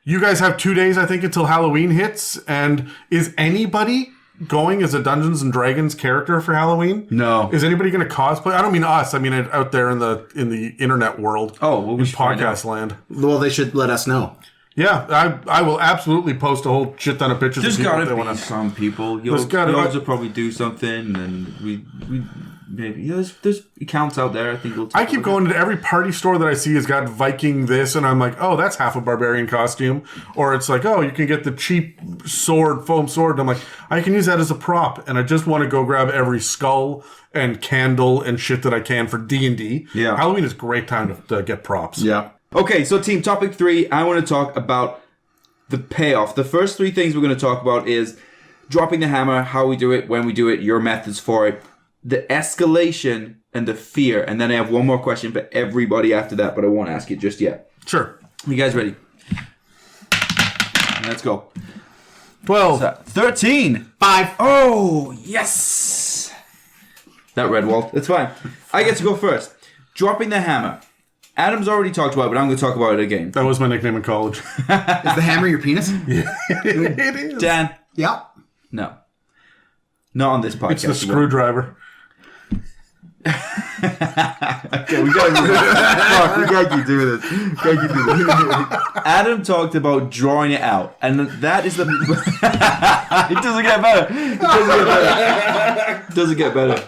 you guys have 2 days, I think, until Halloween hits. And is anybody going as a Dungeons and Dragons character for Halloween? No. Is anybody going to cosplay? I don't mean us. I mean out there in the internet world. Oh, well, we should podcast land. Well, they should let us know. Yeah, I will absolutely post a whole shit ton of pictures. There's of people gotta be some people. Yours will probably do something, and we maybe there's accounts out there. I keep going to every party store that I see has got Viking this, and I'm like, oh, that's half a barbarian costume. Or it's like, oh, you can get the cheap foam sword. And I'm like, I can use that as a prop, and I just want to go grab every skull and candle and shit that I can for D&D. Yeah, Halloween is a great time to get props. Yeah. Okay, so team, topic 3, I want to talk about the payoff. The first 3 things we're going to talk about is dropping the hammer, how we do it, when we do it, your methods for it, the escalation, and the fear. And then I have one more question for everybody after that, but I won't ask it just yet. Sure. You guys ready? Let's go. 12. 13. 5. Oh, yes. That red wall. That's fine. I get to go first. Dropping the hammer. Adam's already talked about it, but I'm going to talk about it again. That was my nickname in college. Is the hammer your penis? Yeah, it is. Dan? Yeah. No. Not on this podcast. It's the screwdriver. Okay, we gotta keep doing this. Adam talked about drawing it out, and that is the. It doesn't get better. It doesn't get better.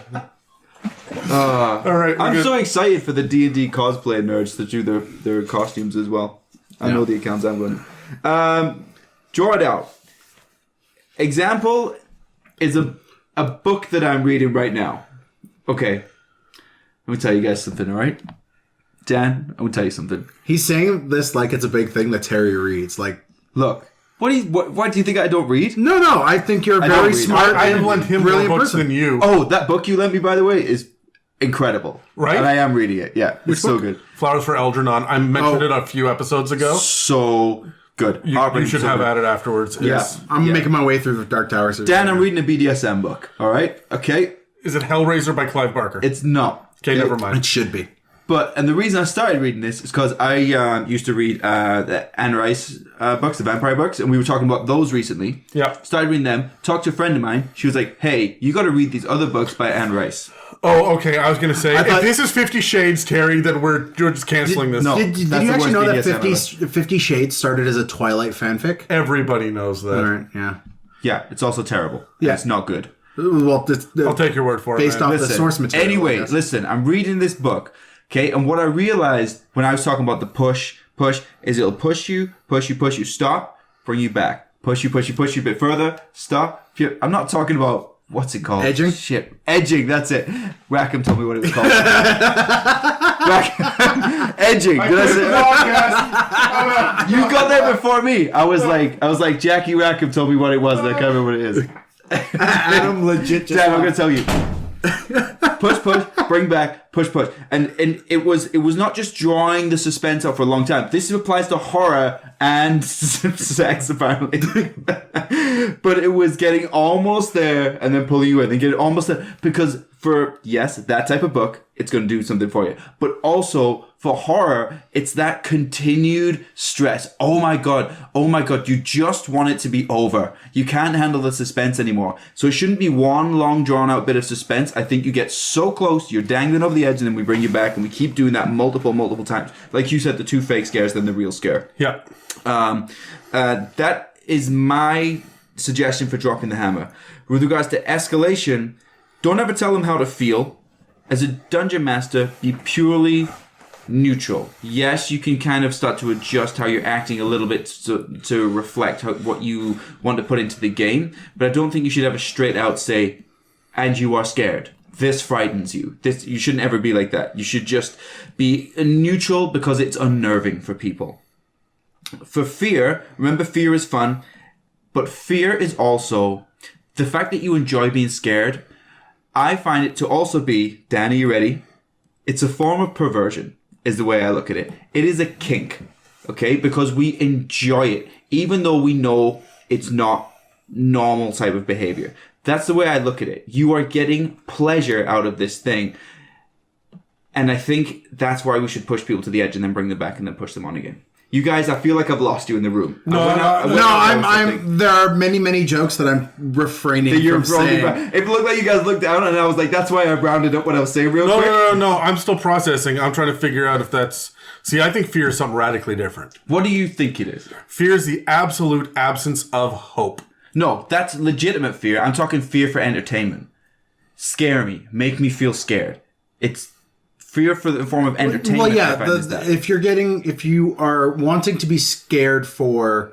All right, I'm so excited for the D&D cosplay nerds to do their costumes as well. I know the accounts I'm running. Draw it out. Example is a book that I'm reading right now. Okay. Let me tell you guys something, all right? Dan, I'm going to tell you something. He's saying this like it's a big thing that Terry reads. Like, look, why do you think I don't read? no, I think you're very smart. I lent him more books than you. Oh, that book you lent me, by the way, is incredible. Right? And I am reading it. Yeah, it's so good. Flowers for Algernon. I mentioned it a few episodes ago. So good. You should have at it afterwards. Yes. I'm making my way through the Dark Towers. Dan, I'm reading a BDSM book. All right? Okay? Is it Hellraiser by Clive Barker? It's not. Okay, never mind. It should be. And the reason I started reading this is because I used to read the Anne Rice books, the vampire books, and we were talking about those recently. Yeah. Started reading them. Talked to a friend of mine. She was like, "Hey, you got to read these other books by Anne Rice." Oh, okay. I was going to say, if this is 50 Shades, Terry, then we're just canceling this. No. Did you That's the actually know that worst 50 Shades started as a Twilight fanfic? Everybody knows that. All right, yeah. Yeah, it's also terrible. Yeah. It's not good. Well, I'll take your word for it. based man. off the source material. Anyway, I guess. listen, I'm reading this book, okay? And what I realized when I was talking about the push, is it'll push you, stop, bring you back. Push you a bit further, stop. I'm not talking about, what's it called? Edging? Shit. Edging, that's it. Rackham told me what it was called. Edging. Did I say You got there before me. I was like, Jackie Rackham told me what it was, and I can't remember what it is. Adam legit just... Dan, I'm going to tell you. Push, bring back, push. And it was not just drawing the suspense out for a long time. This applies to horror and sex, apparently. But it was getting almost there and then pulling you in and getting almost there. Because for, yes, that type of book, it's going to do something for you. But also, for horror, it's that continued stress. Oh my God, you just want it to be over. You can't handle the suspense anymore. So it shouldn't be one long drawn out bit of suspense. I think you get so close, you're dangling over the edge, and then we bring you back, and we keep doing that multiple times. Like you said, the 2 fake scares, then the real scare. Yeah. That is my suggestion for dropping the hammer. With regards to escalation, don't ever tell them how to feel. As a dungeon master, be purely neutral. Yes, you can kind of start to adjust how you're acting a little bit to reflect what you want to put into the game, but I don't think you should ever straight out say, and you are scared. This frightens you. You shouldn't ever be like that. You should just be neutral because it's unnerving for people. For fear, remember, fear is fun, but fear is also the fact that you enjoy being scared. I find it to also be, Dan, are you ready? It's a form of perversion, is the way I look at it. It is a kink, okay? Because we enjoy it, even though we know it's not normal type of behavior. That's the way I look at it. You are getting pleasure out of this thing. And I think that's why we should push people to the edge and then bring them back and then push them on again. You guys, I feel like I've lost you in the room. No, I'm. There are many jokes that I'm refraining from saying. It looked like you guys looked down, and I was like, "That's why I rounded up what I was saying real quick." No. I'm still processing. I'm trying to figure out if that's. See, I think fear is something radically different. What do you think it is? Fear is the absolute absence of hope. No, that's legitimate fear. I'm talking fear for entertainment. Scare me, make me feel scared. It's fear for the form of entertainment. Well, yeah. If you are wanting to be scared for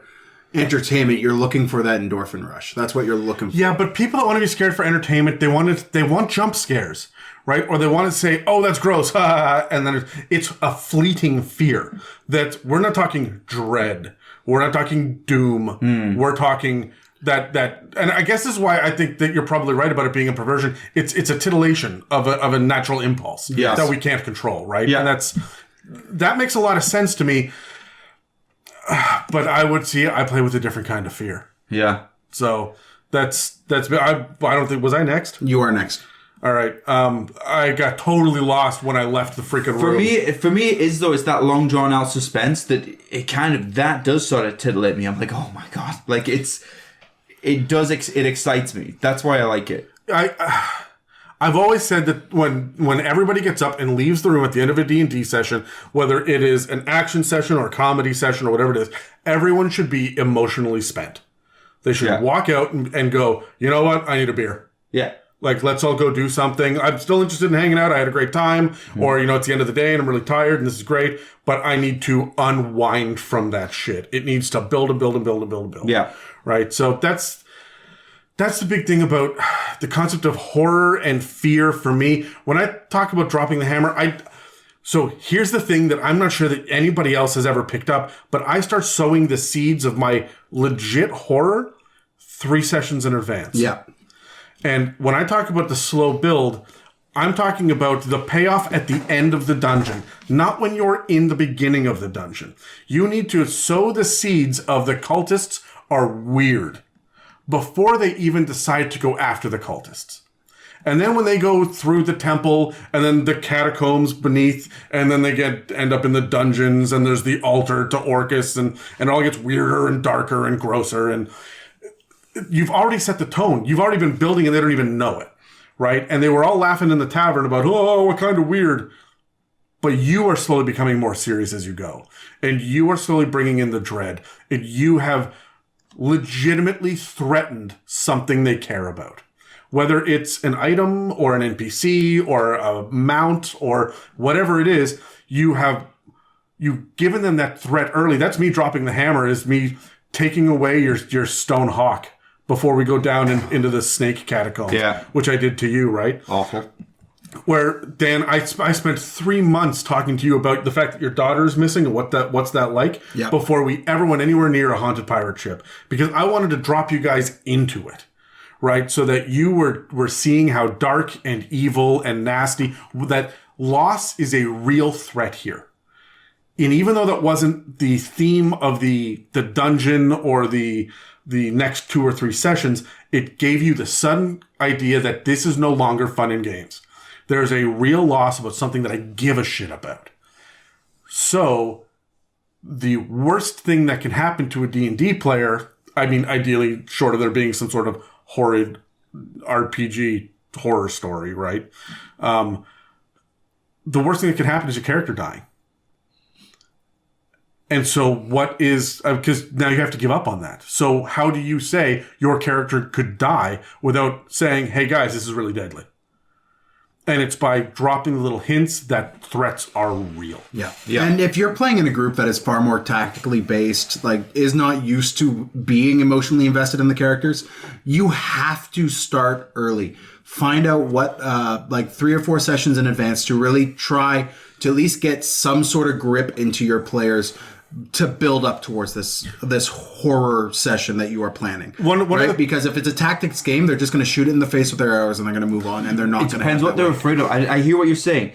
entertainment, you're looking for that endorphin rush. That's what you're looking for. Yeah, but people that want to be scared for entertainment, they want jump scares, right? Or they want to say, "Oh, that's gross," and then it's a fleeting fear. That we're not talking dread. We're not talking doom. We're talking that, and I guess this is why I think that you're probably right about it being a perversion. It's a titillation of a natural impulse that we can't control, right? Yeah. And that makes a lot of sense to me. But I play with a different kind of fear. Yeah. So that's I don't think, was I next? You are next. All right. I got totally lost when I left the freaking room. For me, it is though. It's that long drawn out suspense that that does sort of titillate me. I'm like, oh my God, like it excites me. That's why I like it. I've always said that when everybody gets up and leaves the room at the end of a D&D session, whether it is an action session or a comedy session or whatever it is, everyone should be emotionally spent. They should walk out and go, you know what? I need a beer. Yeah. Like, let's all go do something. I'm still interested in hanging out. I had a great time. Or, it's the end of the day and I'm really tired and this is great. But I need to unwind from that shit. It needs to build and build and build and build and build. Yeah. Right? So that's that's the big thing about the concept of horror and fear for me. When I talk about dropping the hammer, so here's the thing that I'm not sure that anybody else has ever picked up, but I start sowing the seeds of my legit horror 3 sessions in advance. Yeah. And when I talk about the slow build, I'm talking about the payoff at the end of the dungeon, not when you're in the beginning of the dungeon. You need to sow the seeds of the cultists are weird before they even decide to go after the cultists. And then when they go through the temple and then the catacombs beneath, and then they end up in the dungeons, and there's the altar to Orcus, and it all gets weirder and darker and grosser. And you've already set the tone. You've already been building and they don't even know it, right? And they were all laughing in the tavern about, oh, what kind of weird. But you are slowly becoming more serious as you go. And you are slowly bringing in the dread. And you have legitimately threatened something they care about. Whether it's an item or an NPC or a mount or whatever it is, you've given them that threat early. That's me dropping the hammer, is me taking away your stone hawk before we go down into the snake catacomb. Yeah. Which I did to you, right? Awful. Where, Dan, I spent 3 months talking to you about the fact that your daughter is missing and what's that like before we ever went anywhere near a haunted pirate ship. Because I wanted to drop you guys into it. Right? So that you were seeing how dark and evil and nasty, that loss is a real threat here. And even though that wasn't the theme of the dungeon or the next 2 or 3 sessions, it gave you the sudden idea that this is no longer fun and games. There's a real loss about something that I give a shit about. So the worst thing that can happen to a D&D player, I mean, ideally, short of there being some sort of horrid RPG horror story, right? The worst thing that can happen is your character dying. And so because now you have to give up on that. So how do you say your character could die without saying, hey guys, this is really deadly? And it's by dropping little hints that threats are real. Yeah. And if you're playing in a group that is far more tactically based, like is not used to being emotionally invested in the characters, you have to start early. Find out what, 3 or 4 sessions in advance to really try to at least get some sort of grip into your players to build up towards this horror session that you are planning. Right? Because if it's a tactics game, they're just going to shoot it in the face with their arrows and they're going to move on, and they're not going to. It depends what they're afraid of. I hear what you're saying,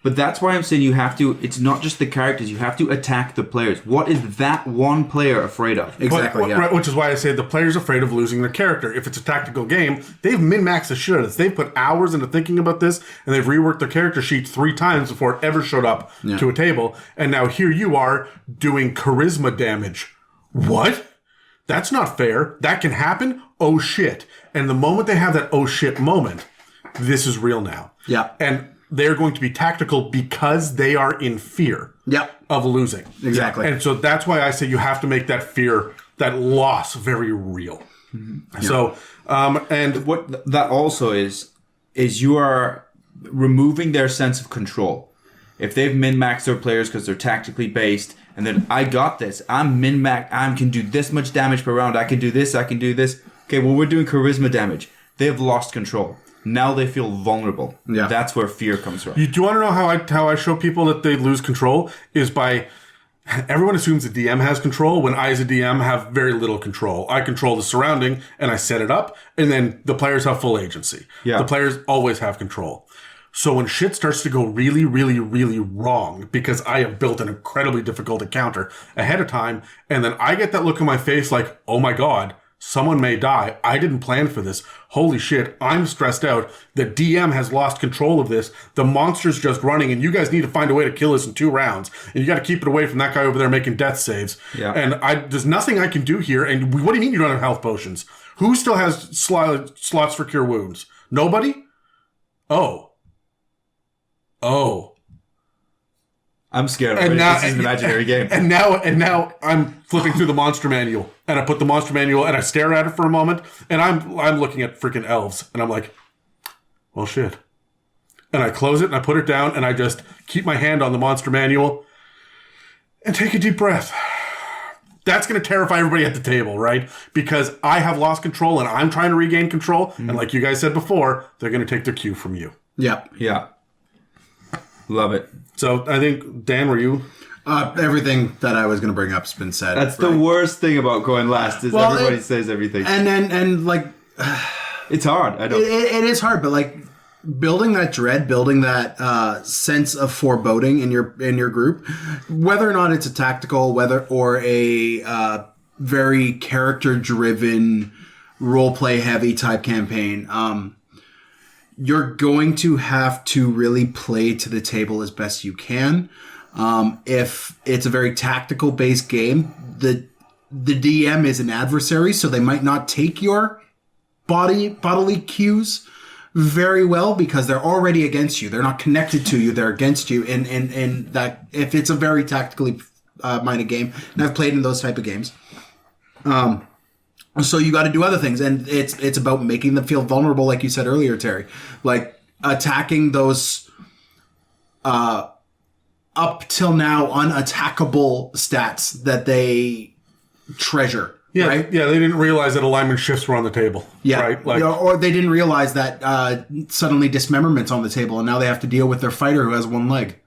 but that's why I'm saying you have to. It's not just the characters. You have to attack the players. What is that one player afraid of? Exactly. Right, which is why I say the player's afraid of losing their character. If it's a tactical game, they've min-maxed the shit out of this. They've put hours into thinking about this, and they've reworked their character sheet 3 times before it ever showed up to a table. And now here you are doing charisma damage. What? That's not fair. That can happen? Oh shit. And the moment they have that oh shit moment, this is real now. Yeah. And they're going to be tactical because they are in fear of losing. Exactly. And so that's why I say you have to make that fear, that loss, very real. Mm-hmm. So, and what that also is you are removing their sense of control. If they've min-maxed their players because they're tactically based, and then I got this, I'm min-maxed, I can do this much damage per round, I can do this. Okay, well, we're doing charisma damage. They've lost control. Now they feel vulnerable. Yeah. That's where fear comes from. Do you want to know how I show people that they lose control? Is by, everyone assumes the DM has control when I as a DM have very little control. I control the surrounding and I set it up, and then the players have full agency. Yeah. The players always have control. So when shit starts to go really, really, really wrong, because I have built an incredibly difficult encounter ahead of time, and then I get that look on my face like, oh my God, someone may die. I didn't plan for this. Holy shit, I'm stressed out. The DM has lost control of this. The monster's just running, and you guys need to find a way to kill this in 2 rounds. And you got to keep it away from that guy over there making death saves. Yeah. And there's nothing I can do here. And what do you mean you don't have health potions? Who still has slots for cure wounds? Nobody? Oh. I'm scared of it. This is an imaginary game. And now I'm flipping through the monster manual, and I put the monster manual and I stare at it for a moment, and I'm looking at freaking elves, and I'm like, well, shit. And I close it and I put it down, and I just keep my hand on the monster manual and take a deep breath. That's going to terrify everybody at the table, right? Because I have lost control and I'm trying to regain control. And like you guys said before, they're going to take their cue from you. Yeah. Yeah. Love it. So I think, Dan, were you? Everything that I was going to bring up has been said. That's the worst thing about going last is everybody says everything. And like... it's hard. I know. It is hard, but like building that dread, building that sense of foreboding in your group, whether or not it's a tactical, or a very character-driven, role-play heavy type campaign, you're going to have to really play to the table as best you can. If it's a very tactical-based game, the DM is an adversary, so they might not take your bodily cues very well because they're already against you. They're not connected to you. They're against you. And that if it's a very tactically minded game, and I've played in those type of games, so you got to do other things, and it's about making them feel vulnerable, like you said earlier, Terry, like attacking those up till now unattackable stats that they treasure. Yeah, right? Yeah, they didn't realize that alignment shifts were on the table. Yeah, right. Like, or they didn't realize that suddenly dismemberment's on the table, and now they have to deal with their fighter who has one leg.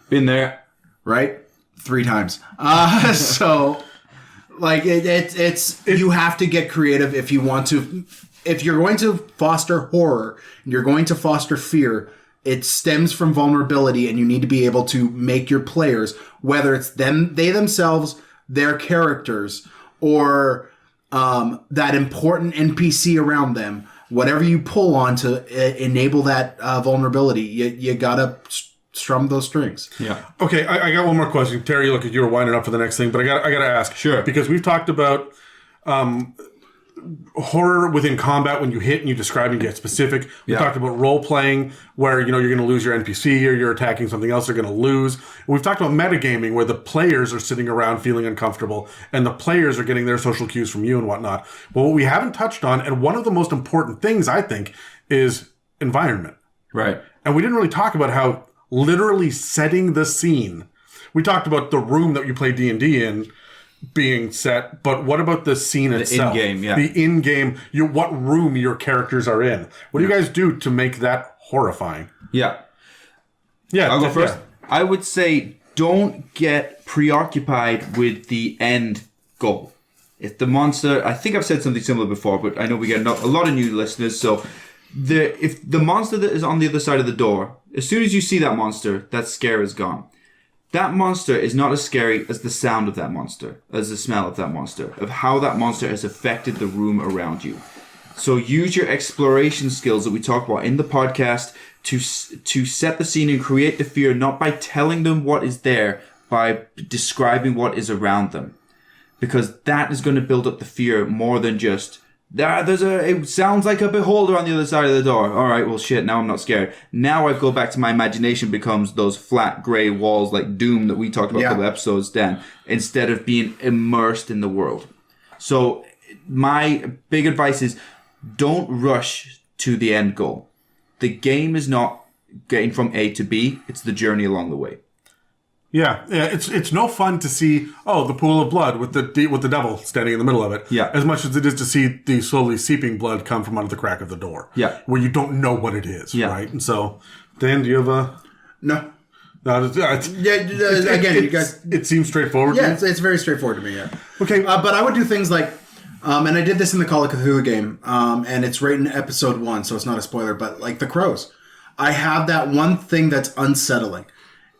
Been there, right? 3 times. So, like, it's you have to get creative if you want to. If you're going to foster horror, and you're going to foster fear, it stems from vulnerability, and you need to be able to make your players, whether it's they themselves, their characters, or that important NPC around them, whatever you pull on to enable that vulnerability, you gotta strum those strings. Yeah. Okay, I got one more question. Terry, look, you were winding up for the next thing, but I gotta ask. Sure. Because we've talked about horror within combat when you hit and you describe and get specific. We talked about role playing where you're going to lose your NPC or you're attacking something else, they're going to lose. And we've talked about metagaming where the players are sitting around feeling uncomfortable and the players are getting their social cues from you and whatnot. But what we haven't touched on, and one of the most important things I think, is environment. Right. And we didn't really talk about how literally setting the scene. We talked about the room that you play D&D in being set, but what about the scene itself? In-game, yeah. The in-game, what room your characters are in. What do you guys do to make that horrifying? Yeah. Yeah. I'll go first. Yeah. I would say don't get preoccupied with the end goal. If the monster, I think I've said something similar before, but I know we get a lot of new listeners, so if the monster that is on the other side of the door, as soon as you see that monster, that scare is gone. That monster is not as scary as the sound of that monster, as the smell of that monster, of how that monster has affected the room around you. So use your exploration skills that we talk about in the podcast to set the scene and create the fear, not by telling them what is there, by describing what is around them. Because that is going to build up the fear more than just, it sounds like a beholder on the other side of the door. All right, well, shit, now I'm not scared. Now I go back to my imagination becomes those flat gray walls like Doom that we talked about a couple episodes then, instead of being immersed in the world. So my big advice is don't rush to the end goal. The game is not getting from A to B. It's the journey along the way. Yeah, it's no fun to see the pool of blood with the devil standing in the middle of it. Yeah, as much as it is to see the slowly seeping blood come from under the crack of the door. Yeah, where you don't know what it is. Yeah. Right. And so, Dan, do you have a no? Again, you guys. It seems straightforward. Yeah, it's very straightforward to me. Yeah. Okay, but I would do things like, and I did this in the Call of Cthulhu game, and it's right in episode 1, so it's not a spoiler. But like the crows, I have that one thing that's unsettling.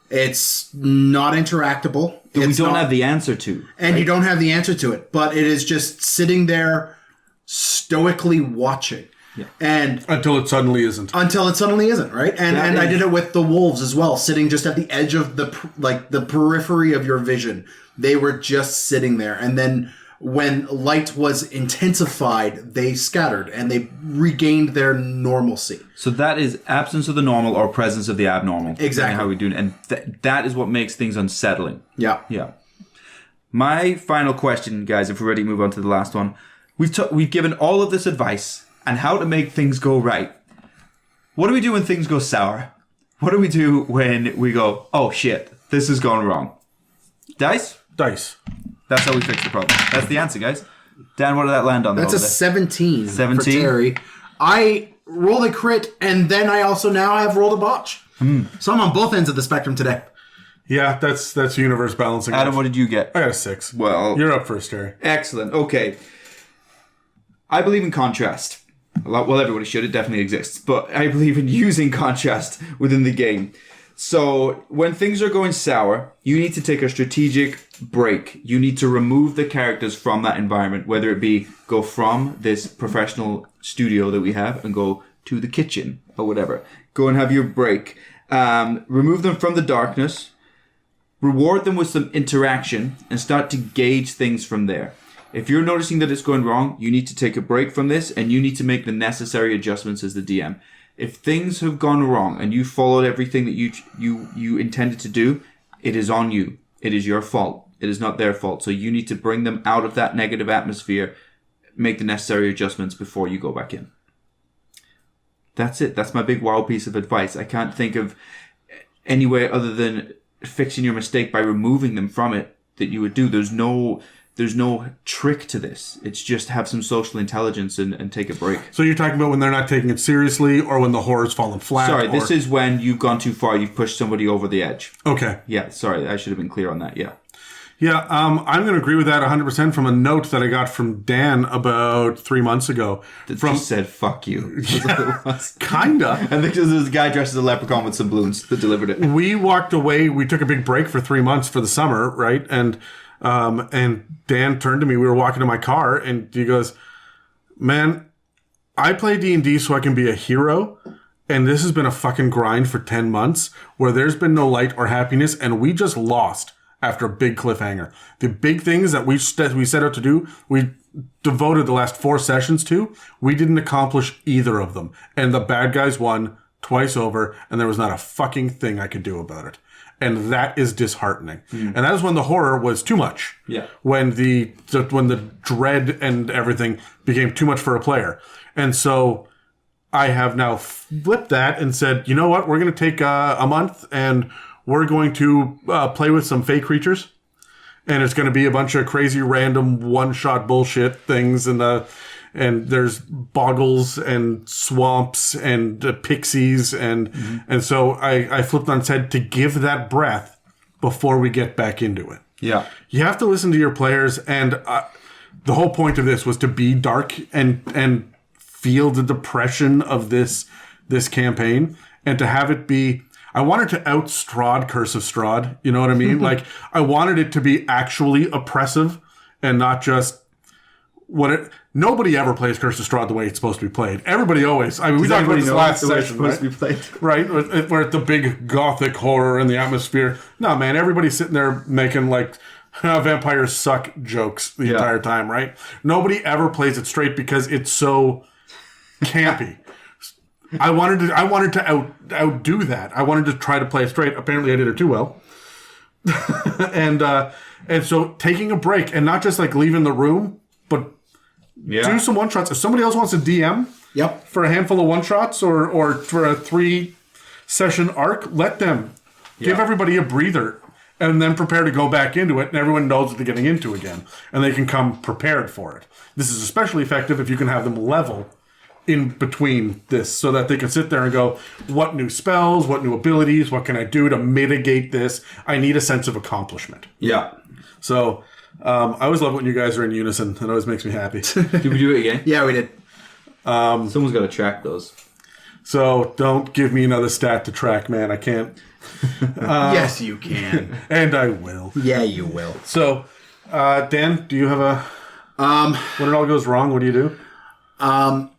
It's not interactable. We don't have the answer to. And right? You don't have the answer to it. But it is just sitting there stoically watching. Yeah. And until it suddenly isn't. Right? And I did it with the wolves as well, sitting just at the edge of the periphery of your vision. They were just sitting there. And then when light was intensified, they scattered and they regained their normalcy. So that is absence of the normal or presence of the abnormal. Exactly. How we do it. And that is what makes things unsettling. Yeah. Yeah. My final question, guys, if we're ready to move on to the last one. We've given all of this advice on how to make things go right. What do we do when things go sour? What do we do when we go, oh shit, this has gone wrong? Dice? Dice. That's how we fix the problem. That's the answer, guys. Dan, what did that land on? That's a 17. 17? For Terry. I rolled a crit, and then I also now have rolled a botch. So I'm on both ends of the spectrum today. Yeah, that's universe balancing. Adam, what did you get? I got a 6. Well, you're up first, Terry. Excellent. Okay. I believe in contrast. Well, everybody should. It definitely exists. But I believe in using contrast within the game. So when things are going sour, you need to take a strategic break. You need to remove the characters from that environment, whether it be go from this professional studio that we have and go to the kitchen or whatever. Go and have your break. Remove them from the darkness. Reward them with some interaction and start to gauge things from there. If you're noticing that it's going wrong, you need to take a break from this and you need to make the necessary adjustments as the DM. If things have gone wrong and you followed everything that you intended to do, it is on you. It is your fault. It is not their fault. So you need to bring them out of that negative atmosphere, make the necessary adjustments before you go back in. That's it. That's my big wow piece of advice. I can't think of any way other than fixing your mistake by removing them from it that you would do. There's no trick to this. It's just have some social intelligence and take a break. So you're talking about when they're not taking it seriously or when the horror's fallen flat? Sorry, this is when you've gone too far. You've pushed somebody over the edge. Okay. Yeah, sorry. I should have been clear on that. Yeah. Yeah, I'm going to agree with that 100% from a note that I got from Dan about 3 months ago. He said, fuck you. Kinda. And there's this guy dressed as a leprechaun with some balloons that delivered it. We walked away. We took a big break for 3 months for the summer, right? And Dan turned to me. We were walking to my car, and he goes, man, I play D&D so I can be a hero, and this has been a fucking grind for 10 months where there's been no light or happiness, and we just lost after a big cliffhanger. The big things that we set out to do, we devoted the last 4 sessions to, we didn't accomplish either of them. And the bad guys won twice over, and there was not a fucking thing I could do about it. And that is disheartening. And that is when the horror was too much. Yeah. When the dread and everything became too much for a player. And so I have now flipped that and said, you know what? We're going to take a month and we're going to play with some fake creatures. And it's going to be a bunch of crazy random one-shot bullshit things. And there's boggles and swamps and pixies. And so I flipped on its head to give that breath before we get back into it. Yeah. You have to listen to your players. And the whole point of this was to be dark and feel the depression of this campaign. And to have it be... I wanted to out Strahd Curse of Strahd. You know what I mean? Like, I wanted it to be actually oppressive and not just... Nobody ever plays Curse of Strahd the way it's supposed to be played. Everybody always... I mean, we talked about this last session, right? To be played. Right? Where it's the big gothic horror and the atmosphere. No, man, everybody's sitting there making, like, vampires suck jokes the entire time, right? Nobody ever plays it straight because it's so campy. I wanted to outdo that. I wanted to try to play it straight. Apparently I did it too well. And so taking a break and not just like leaving the room, but do some one shots. If somebody else wants to DM for a handful of one shots or for a 3-session arc, let them. Give everybody a breather and then prepare to go back into it, and everyone knows what they're getting into again. And they can come prepared for it. This is especially effective if you can have them level in between this so that they can sit there and go, what new spells, what new abilities, what can I do to mitigate this? I need a sense of accomplishment. Yeah. So I always love when you guys are in unison. It always makes me happy. Did we do it again? Yeah, we did. Someone's got to track those. So don't give me another stat to track, man. I can't. Yes, you can. And I will. Yeah, you will. So, Dan, do you have a... when it all goes wrong, what do you do? I'll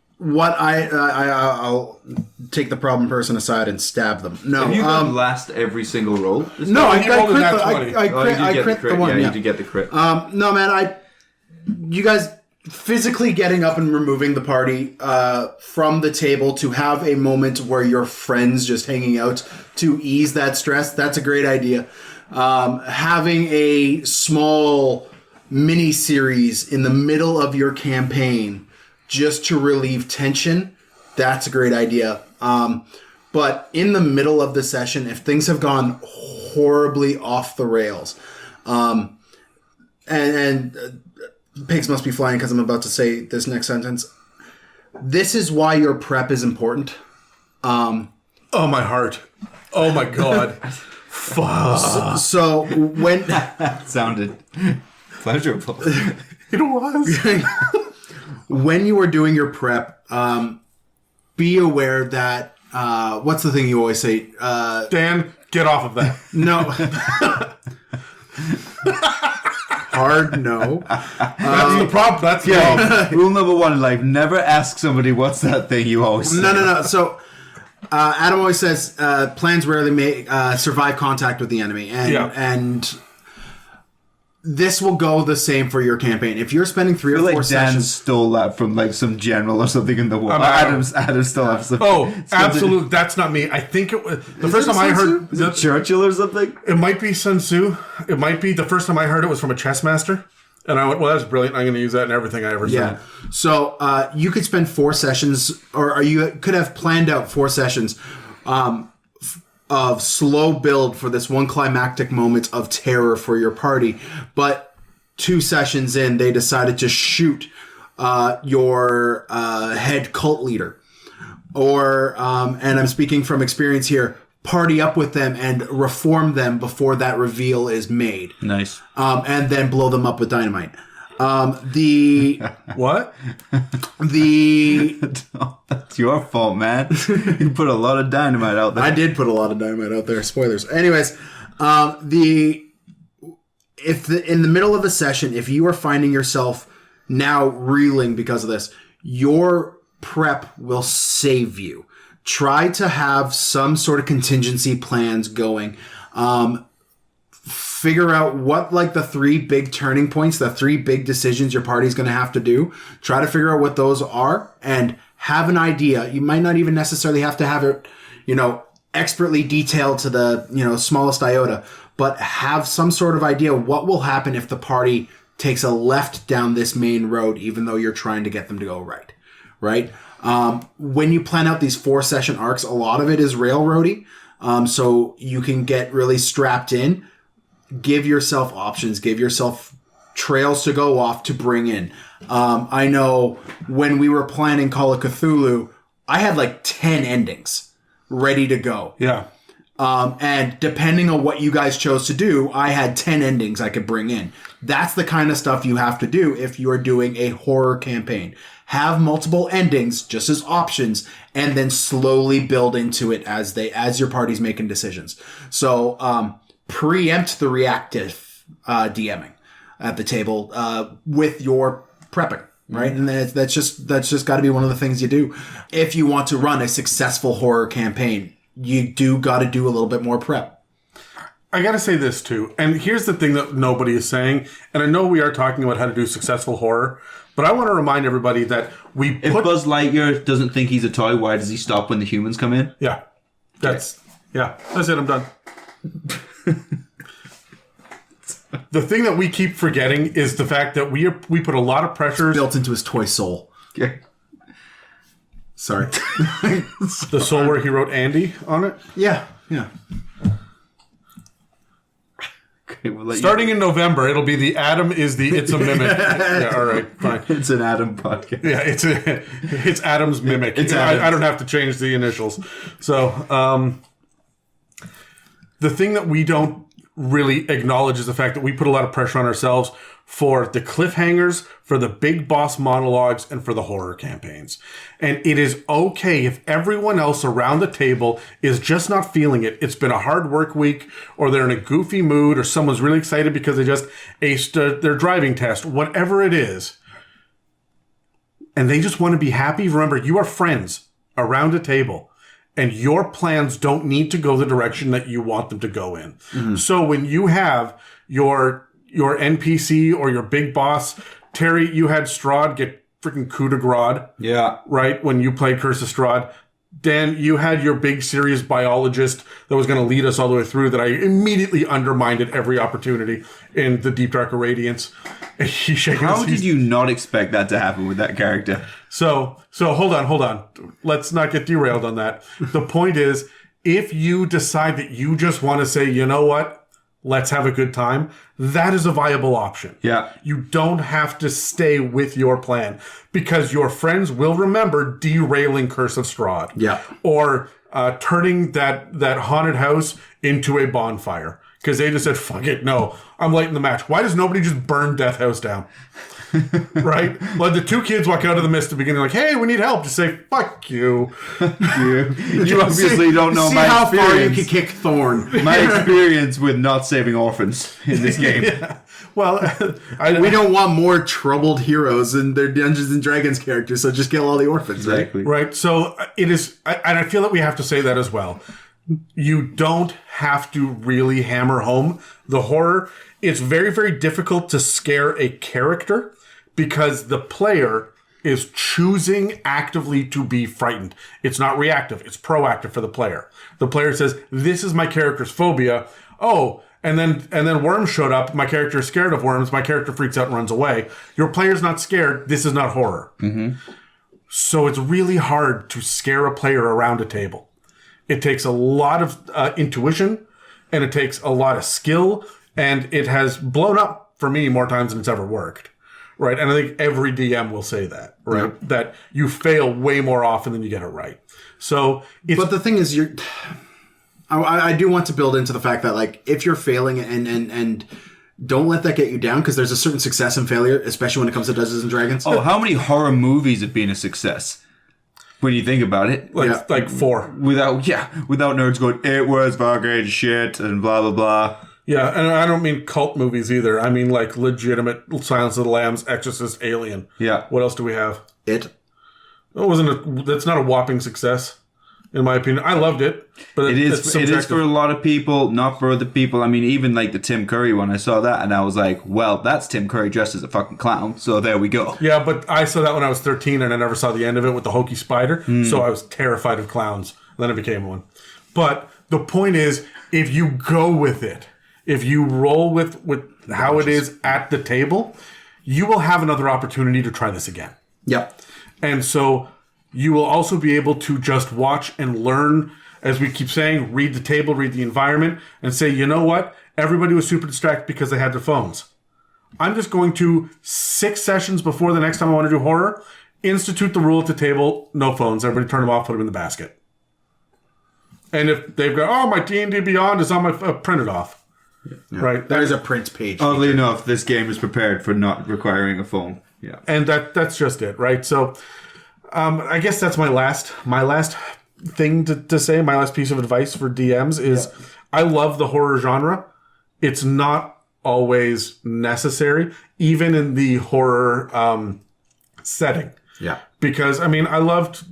take the problem person aside and stab them. No, have you got last every single roll? No, I crit the one. Yeah, you did get the crit. No, man, you guys physically getting up and removing the party from the table to have a moment where your friends just hanging out to ease that stress. That's a great idea. Having a small mini series in the middle of your campaign just to relieve tension, that's a great idea. But in the middle of the session, if things have gone horribly off the rails, pigs must be flying because I'm about to say this next sentence. This is why your prep is important. Oh, my heart. Oh, my God. Fuck. So when... Sounded pleasurable. It was. When you are doing your prep, be aware that... what's the thing you always say? Dan, get off of that. No. Hard no. That's the problem. That's the problem. Rule number 1 in life: never ask somebody what's that thing you always say. No. So Adam always says plans rarely survive contact with the enemy, and this will go the same for your campaign. If you're spending 3 or 4 Dan sessions, stole that from like some general or something in the war. Adam still has some. Oh, absolutely. That's not me. I think it was the first time I heard Is it Churchill or something. It might be Sun Tzu. It might be the first time I heard it was from a chess master. And I went, well, that's brilliant. I'm going to use that in everything I ever say. yeah. So you could spend 4 sessions, or you could have planned out 4 sessions of slow build for this one climactic moment of terror for your party. But 2 sessions in, they decided to shoot your head cult leader. Or, and I'm speaking from experience here, party up with them and reform them before that reveal is made. Nice. And then blow them up with dynamite. What? That's your fault, man. You put a lot of dynamite out there. I did put a lot of dynamite out there. Spoilers. Anyways, in the middle of a session, if you are finding yourself now reeling because of this, your prep will save you. Try to have some sort of contingency plans going. Figure out what, like, the 3 big turning points, the 3 big decisions your party's going to have to do. Try to figure out what those are and have an idea. You might not even necessarily have to have it, expertly detailed to the, smallest iota, but have some sort of idea what will happen if the party takes a left down this main road, even though you're trying to get them to go right. Right? When you plan out these 4-session arcs, a lot of it is railroady. So you can get really strapped in. Give yourself options. Give yourself trails to go off to bring in. I know when we were planning Call of Cthulhu, I had like 10 endings ready to go. Yeah. And depending on what you guys chose to do, I had 10 endings I could bring in. That's the kind of stuff you have to do if you're doing a horror campaign. Have multiple endings just as options, and then slowly build into it as your party's making decisions. So, preempt the reactive DMing at the table with your prepping, right? And that's just got to be one of the things you do. If you want to run a successful horror campaign, you do got to do a little bit more prep. I got to say this too, and here's the thing that nobody is saying, and I know we are talking about how to do successful horror, but I want to remind everybody that If Buzz Lightyear doesn't think he's a toy, why does he stop when the humans come in? Yeah. That's it, I'm done. The thing that we keep forgetting is the fact that we put a lot of pressures Built into his toy soul. Okay. Sorry. the soul where he wrote Andy on it. Yeah. Okay, we'll let Starting in November, it'll be the Adam is the It's a Mimic. Yeah, all right, fine. It's an Adam podcast. Yeah, it's Adam's Mimic. I don't have to change the initials. So, the thing that we don't really acknowledge is the fact that we put a lot of pressure on ourselves for the cliffhangers, for the big boss monologues, and for the horror campaigns. And it is okay if everyone else around the table is just not feeling it. It's been a hard work week, or they're in a goofy mood, or someone's really excited because they just aced their driving test, whatever it is. And they just want to be happy. Remember, you are friends around a table. And your plans don't need to go the direction that you want them to go in. Mm-hmm. So when you have your NPC or your big boss, Terry, you had Strahd get freaking coup de grace. Yeah. Right? When you played Curse of Strahd. Dan, you had your big serious biologist that was going to lead us all the way through that I immediately undermined at every opportunity in the Deep Dark Radiance. How did you not expect that to happen with that character? So hold on. Let's not get derailed on that. The point is, if you decide that you just want to say, you know what, let's have a good time, that is a viable option. Yeah. You don't have to stay with your plan because your friends will remember derailing Curse of Strahd. Yeah. Or turning that haunted house into a bonfire. Because they just said, fuck it, no, I'm lighting the match. Why does nobody just burn Death House down? Right? Like the two kids walk out of the mist at the beginning like, hey, we need help. Just say, fuck you. You obviously don't know my how experience. far you can kick Thorn. My experience with not saving orphans in this game. Yeah. Well, We don't want more troubled heroes in their Dungeons and Dragons characters, so just kill all the orphans, right? Exactly. right. So it is, and I feel that we have to say that as well. You don't have to really hammer home the horror. It's very, very difficult to scare a character because the player is choosing actively to be frightened. It's not reactive. It's proactive for the player. The player says, this is my character's phobia. Oh, and then worms showed up. My character is scared of worms. My character freaks out and runs away. Your player's not scared. This is not horror. Mm-hmm. So it's really hard to scare a player around a table. It takes a lot of intuition, and it takes a lot of skill, and it has blown up for me more times than it's ever worked, right? And I think every DM will say that, right? Yep. That you fail way more often than you get it right. So, But the thing is, I do want to build into the fact that, like, if you're failing and don't let that get you down, because there's a certain success and failure, especially when it comes to Dungeons and Dragons. Oh, how many horror movies have been a success? When you think about it. like 4. Without nerds going, it was fucking shit and blah, blah, blah. Yeah, and I don't mean cult movies either. I mean, like, legitimate Silence of the Lambs, Exorcist, Alien. Yeah. What else do we have? It. That's not a whopping success, in my opinion. I loved it, but It it's is for a lot of people, not for other people. I mean, even like the Tim Curry one, I saw that and I was like, well, that's Tim Curry dressed as a fucking clown. So there we go. Yeah, but I saw that when I was 13 and I never saw the end of it with the hokey spider. So I was terrified of clowns. Then I became one. But the point is, if you go with it, if you roll with how it is at the table, you will have another opportunity to try this again. Yep. And so you will also be able to just watch and learn, as we keep saying, read the table, read the environment, and say, you know what? Everybody was super distracted because they had their phones. I'm just going to 6 sessions before the next time I want to do horror, institute the rule at the table, no phones. Everybody turn them off, put them in the basket. And if they've got, oh, my D&D Beyond is on my print it off. Yeah. Right? There's a print page. Oddly enough, this game is prepared for not requiring a phone. Yeah. And that's just it, right? So I guess that's my last thing to say. My last piece of advice for DMs is I love the horror genre. It's not always necessary, even in the horror setting. Yeah. Because, I mean, I loved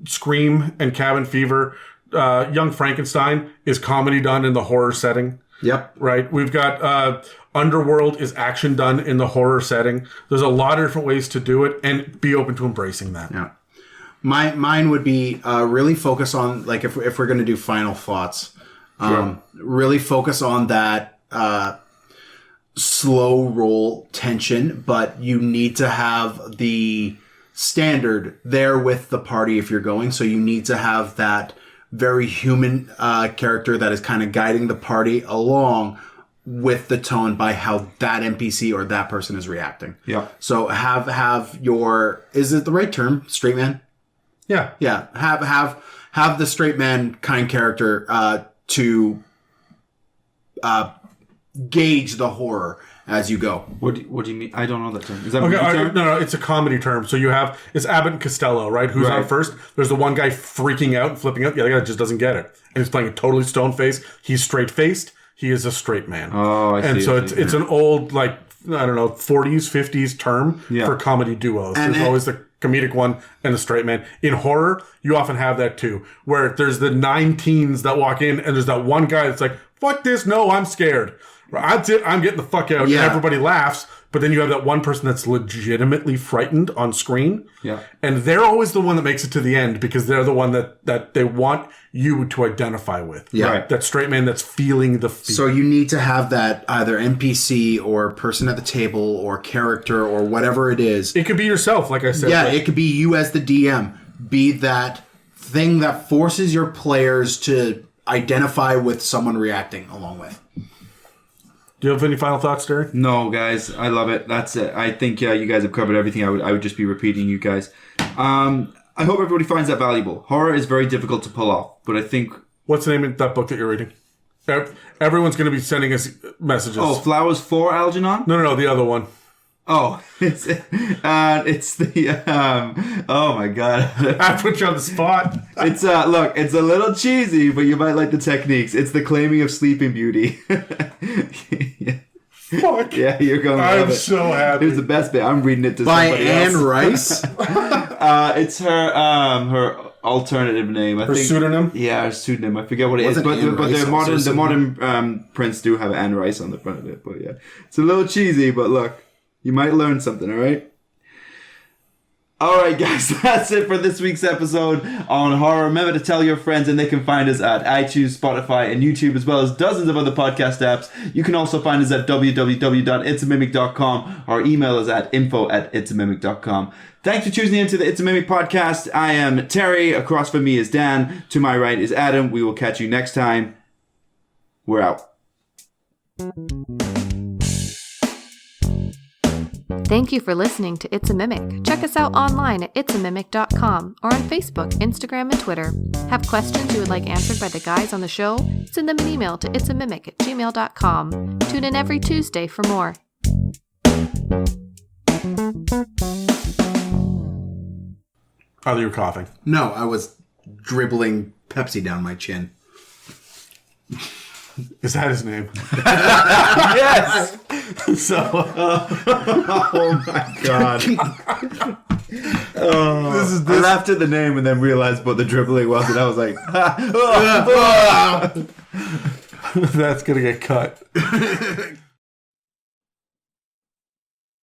Scream and Cabin Fever. Young Frankenstein is comedy done in the horror setting. Yep. Right. We've got Underworld is action done in the horror setting. There's a lot of different ways to do it, and be open to embracing that. Yeah. Mine would be really focus on, like, if we're going to do final thoughts, really focus on that slow roll tension, but you need to have the standard there with the party if you're going. So you need to have that very human character that is kind of guiding the party along with the tone by how that NPC or that person is reacting. Yeah. So have your, is it the right term? Straight man? Yeah. Yeah. Have the straight man kind character to gauge the horror as you go. What do you mean? I don't know that term. Is that Okay, a term? no, it's a comedy term. So it's Abbott and Costello, right? Who's Right. on first? There's the one guy freaking out and flipping out. The other guy just doesn't get it. And he's playing a totally stone face. He's straight faced. He is a straight man. Oh, I see. And so it's an old, like, I don't know, 40s, 50s term for comedy duos. And there's always the comedic one and the straight man. In horror, you often have that too, where there's the 9 teens that walk in and there's that one guy that's like, fuck this, no, I'm scared. That's it, I'm getting the fuck out. Yeah. And everybody laughs. But then you have that one person that's legitimately frightened on screen. Yeah. And they're always the one that makes it to the end because they're the one that they want you to identify with. Yeah. Right? That straight man that's feeling the fear. So you need to have that either NPC or person at the table or character or whatever it is. It could be yourself, like I said. Yeah, it could be you as the DM. Be that thing that forces your players to identify with someone reacting along with. Do you have any final thoughts, Terry? No, guys, I love it. That's it. I think you guys have covered everything. I would just be repeating you guys. I hope everybody finds that valuable. Horror is very difficult to pull off, but I think... What's the name of that book that you're reading? Everyone's going to be sending us messages. Oh, Flowers for Algernon? No, the other one. Oh, it's the oh my god! I put you on the spot. It's look, it's a little cheesy, but you might like the techniques. It's The Claiming of Sleeping Beauty. Yeah. Fuck. Yeah, you're going. I'm so happy. Here's the best bit. I'm reading it to By somebody Anne else. Rice. It's her alternative name. I think pseudonym. Yeah, her pseudonym. I forget what it is. Wasn't Anne But Rice the modern prints do have Anne Rice on the front of it. But yeah, it's a little cheesy. But look. You might learn something, all right? All right, guys, that's it for this week's episode on horror. Remember to tell your friends, and they can find us at iTunes, Spotify, and YouTube, as well as dozens of other podcast apps. You can also find us at www.itsamimic.com or email us at info@itsamimic.com. Thanks for choosing into the It's a Mimic podcast. I am Terry. Across from me is Dan. To my right is Adam. We will catch you next time. We're out. Thank you for listening to It's a Mimic. Check us out online at itsamimic.com or on Facebook, Instagram, and Twitter. Have questions you would like answered by the guys on the show? Send them an email to itsamimic@gmail.com. Tune in every Tuesday for more. Oh, you were coughing. No, I was dribbling Pepsi down my chin. Is that his name? Yes! So, Oh my god. this is I laughed at the name and then realized what the dribbling was, and I was like, that's gonna get cut.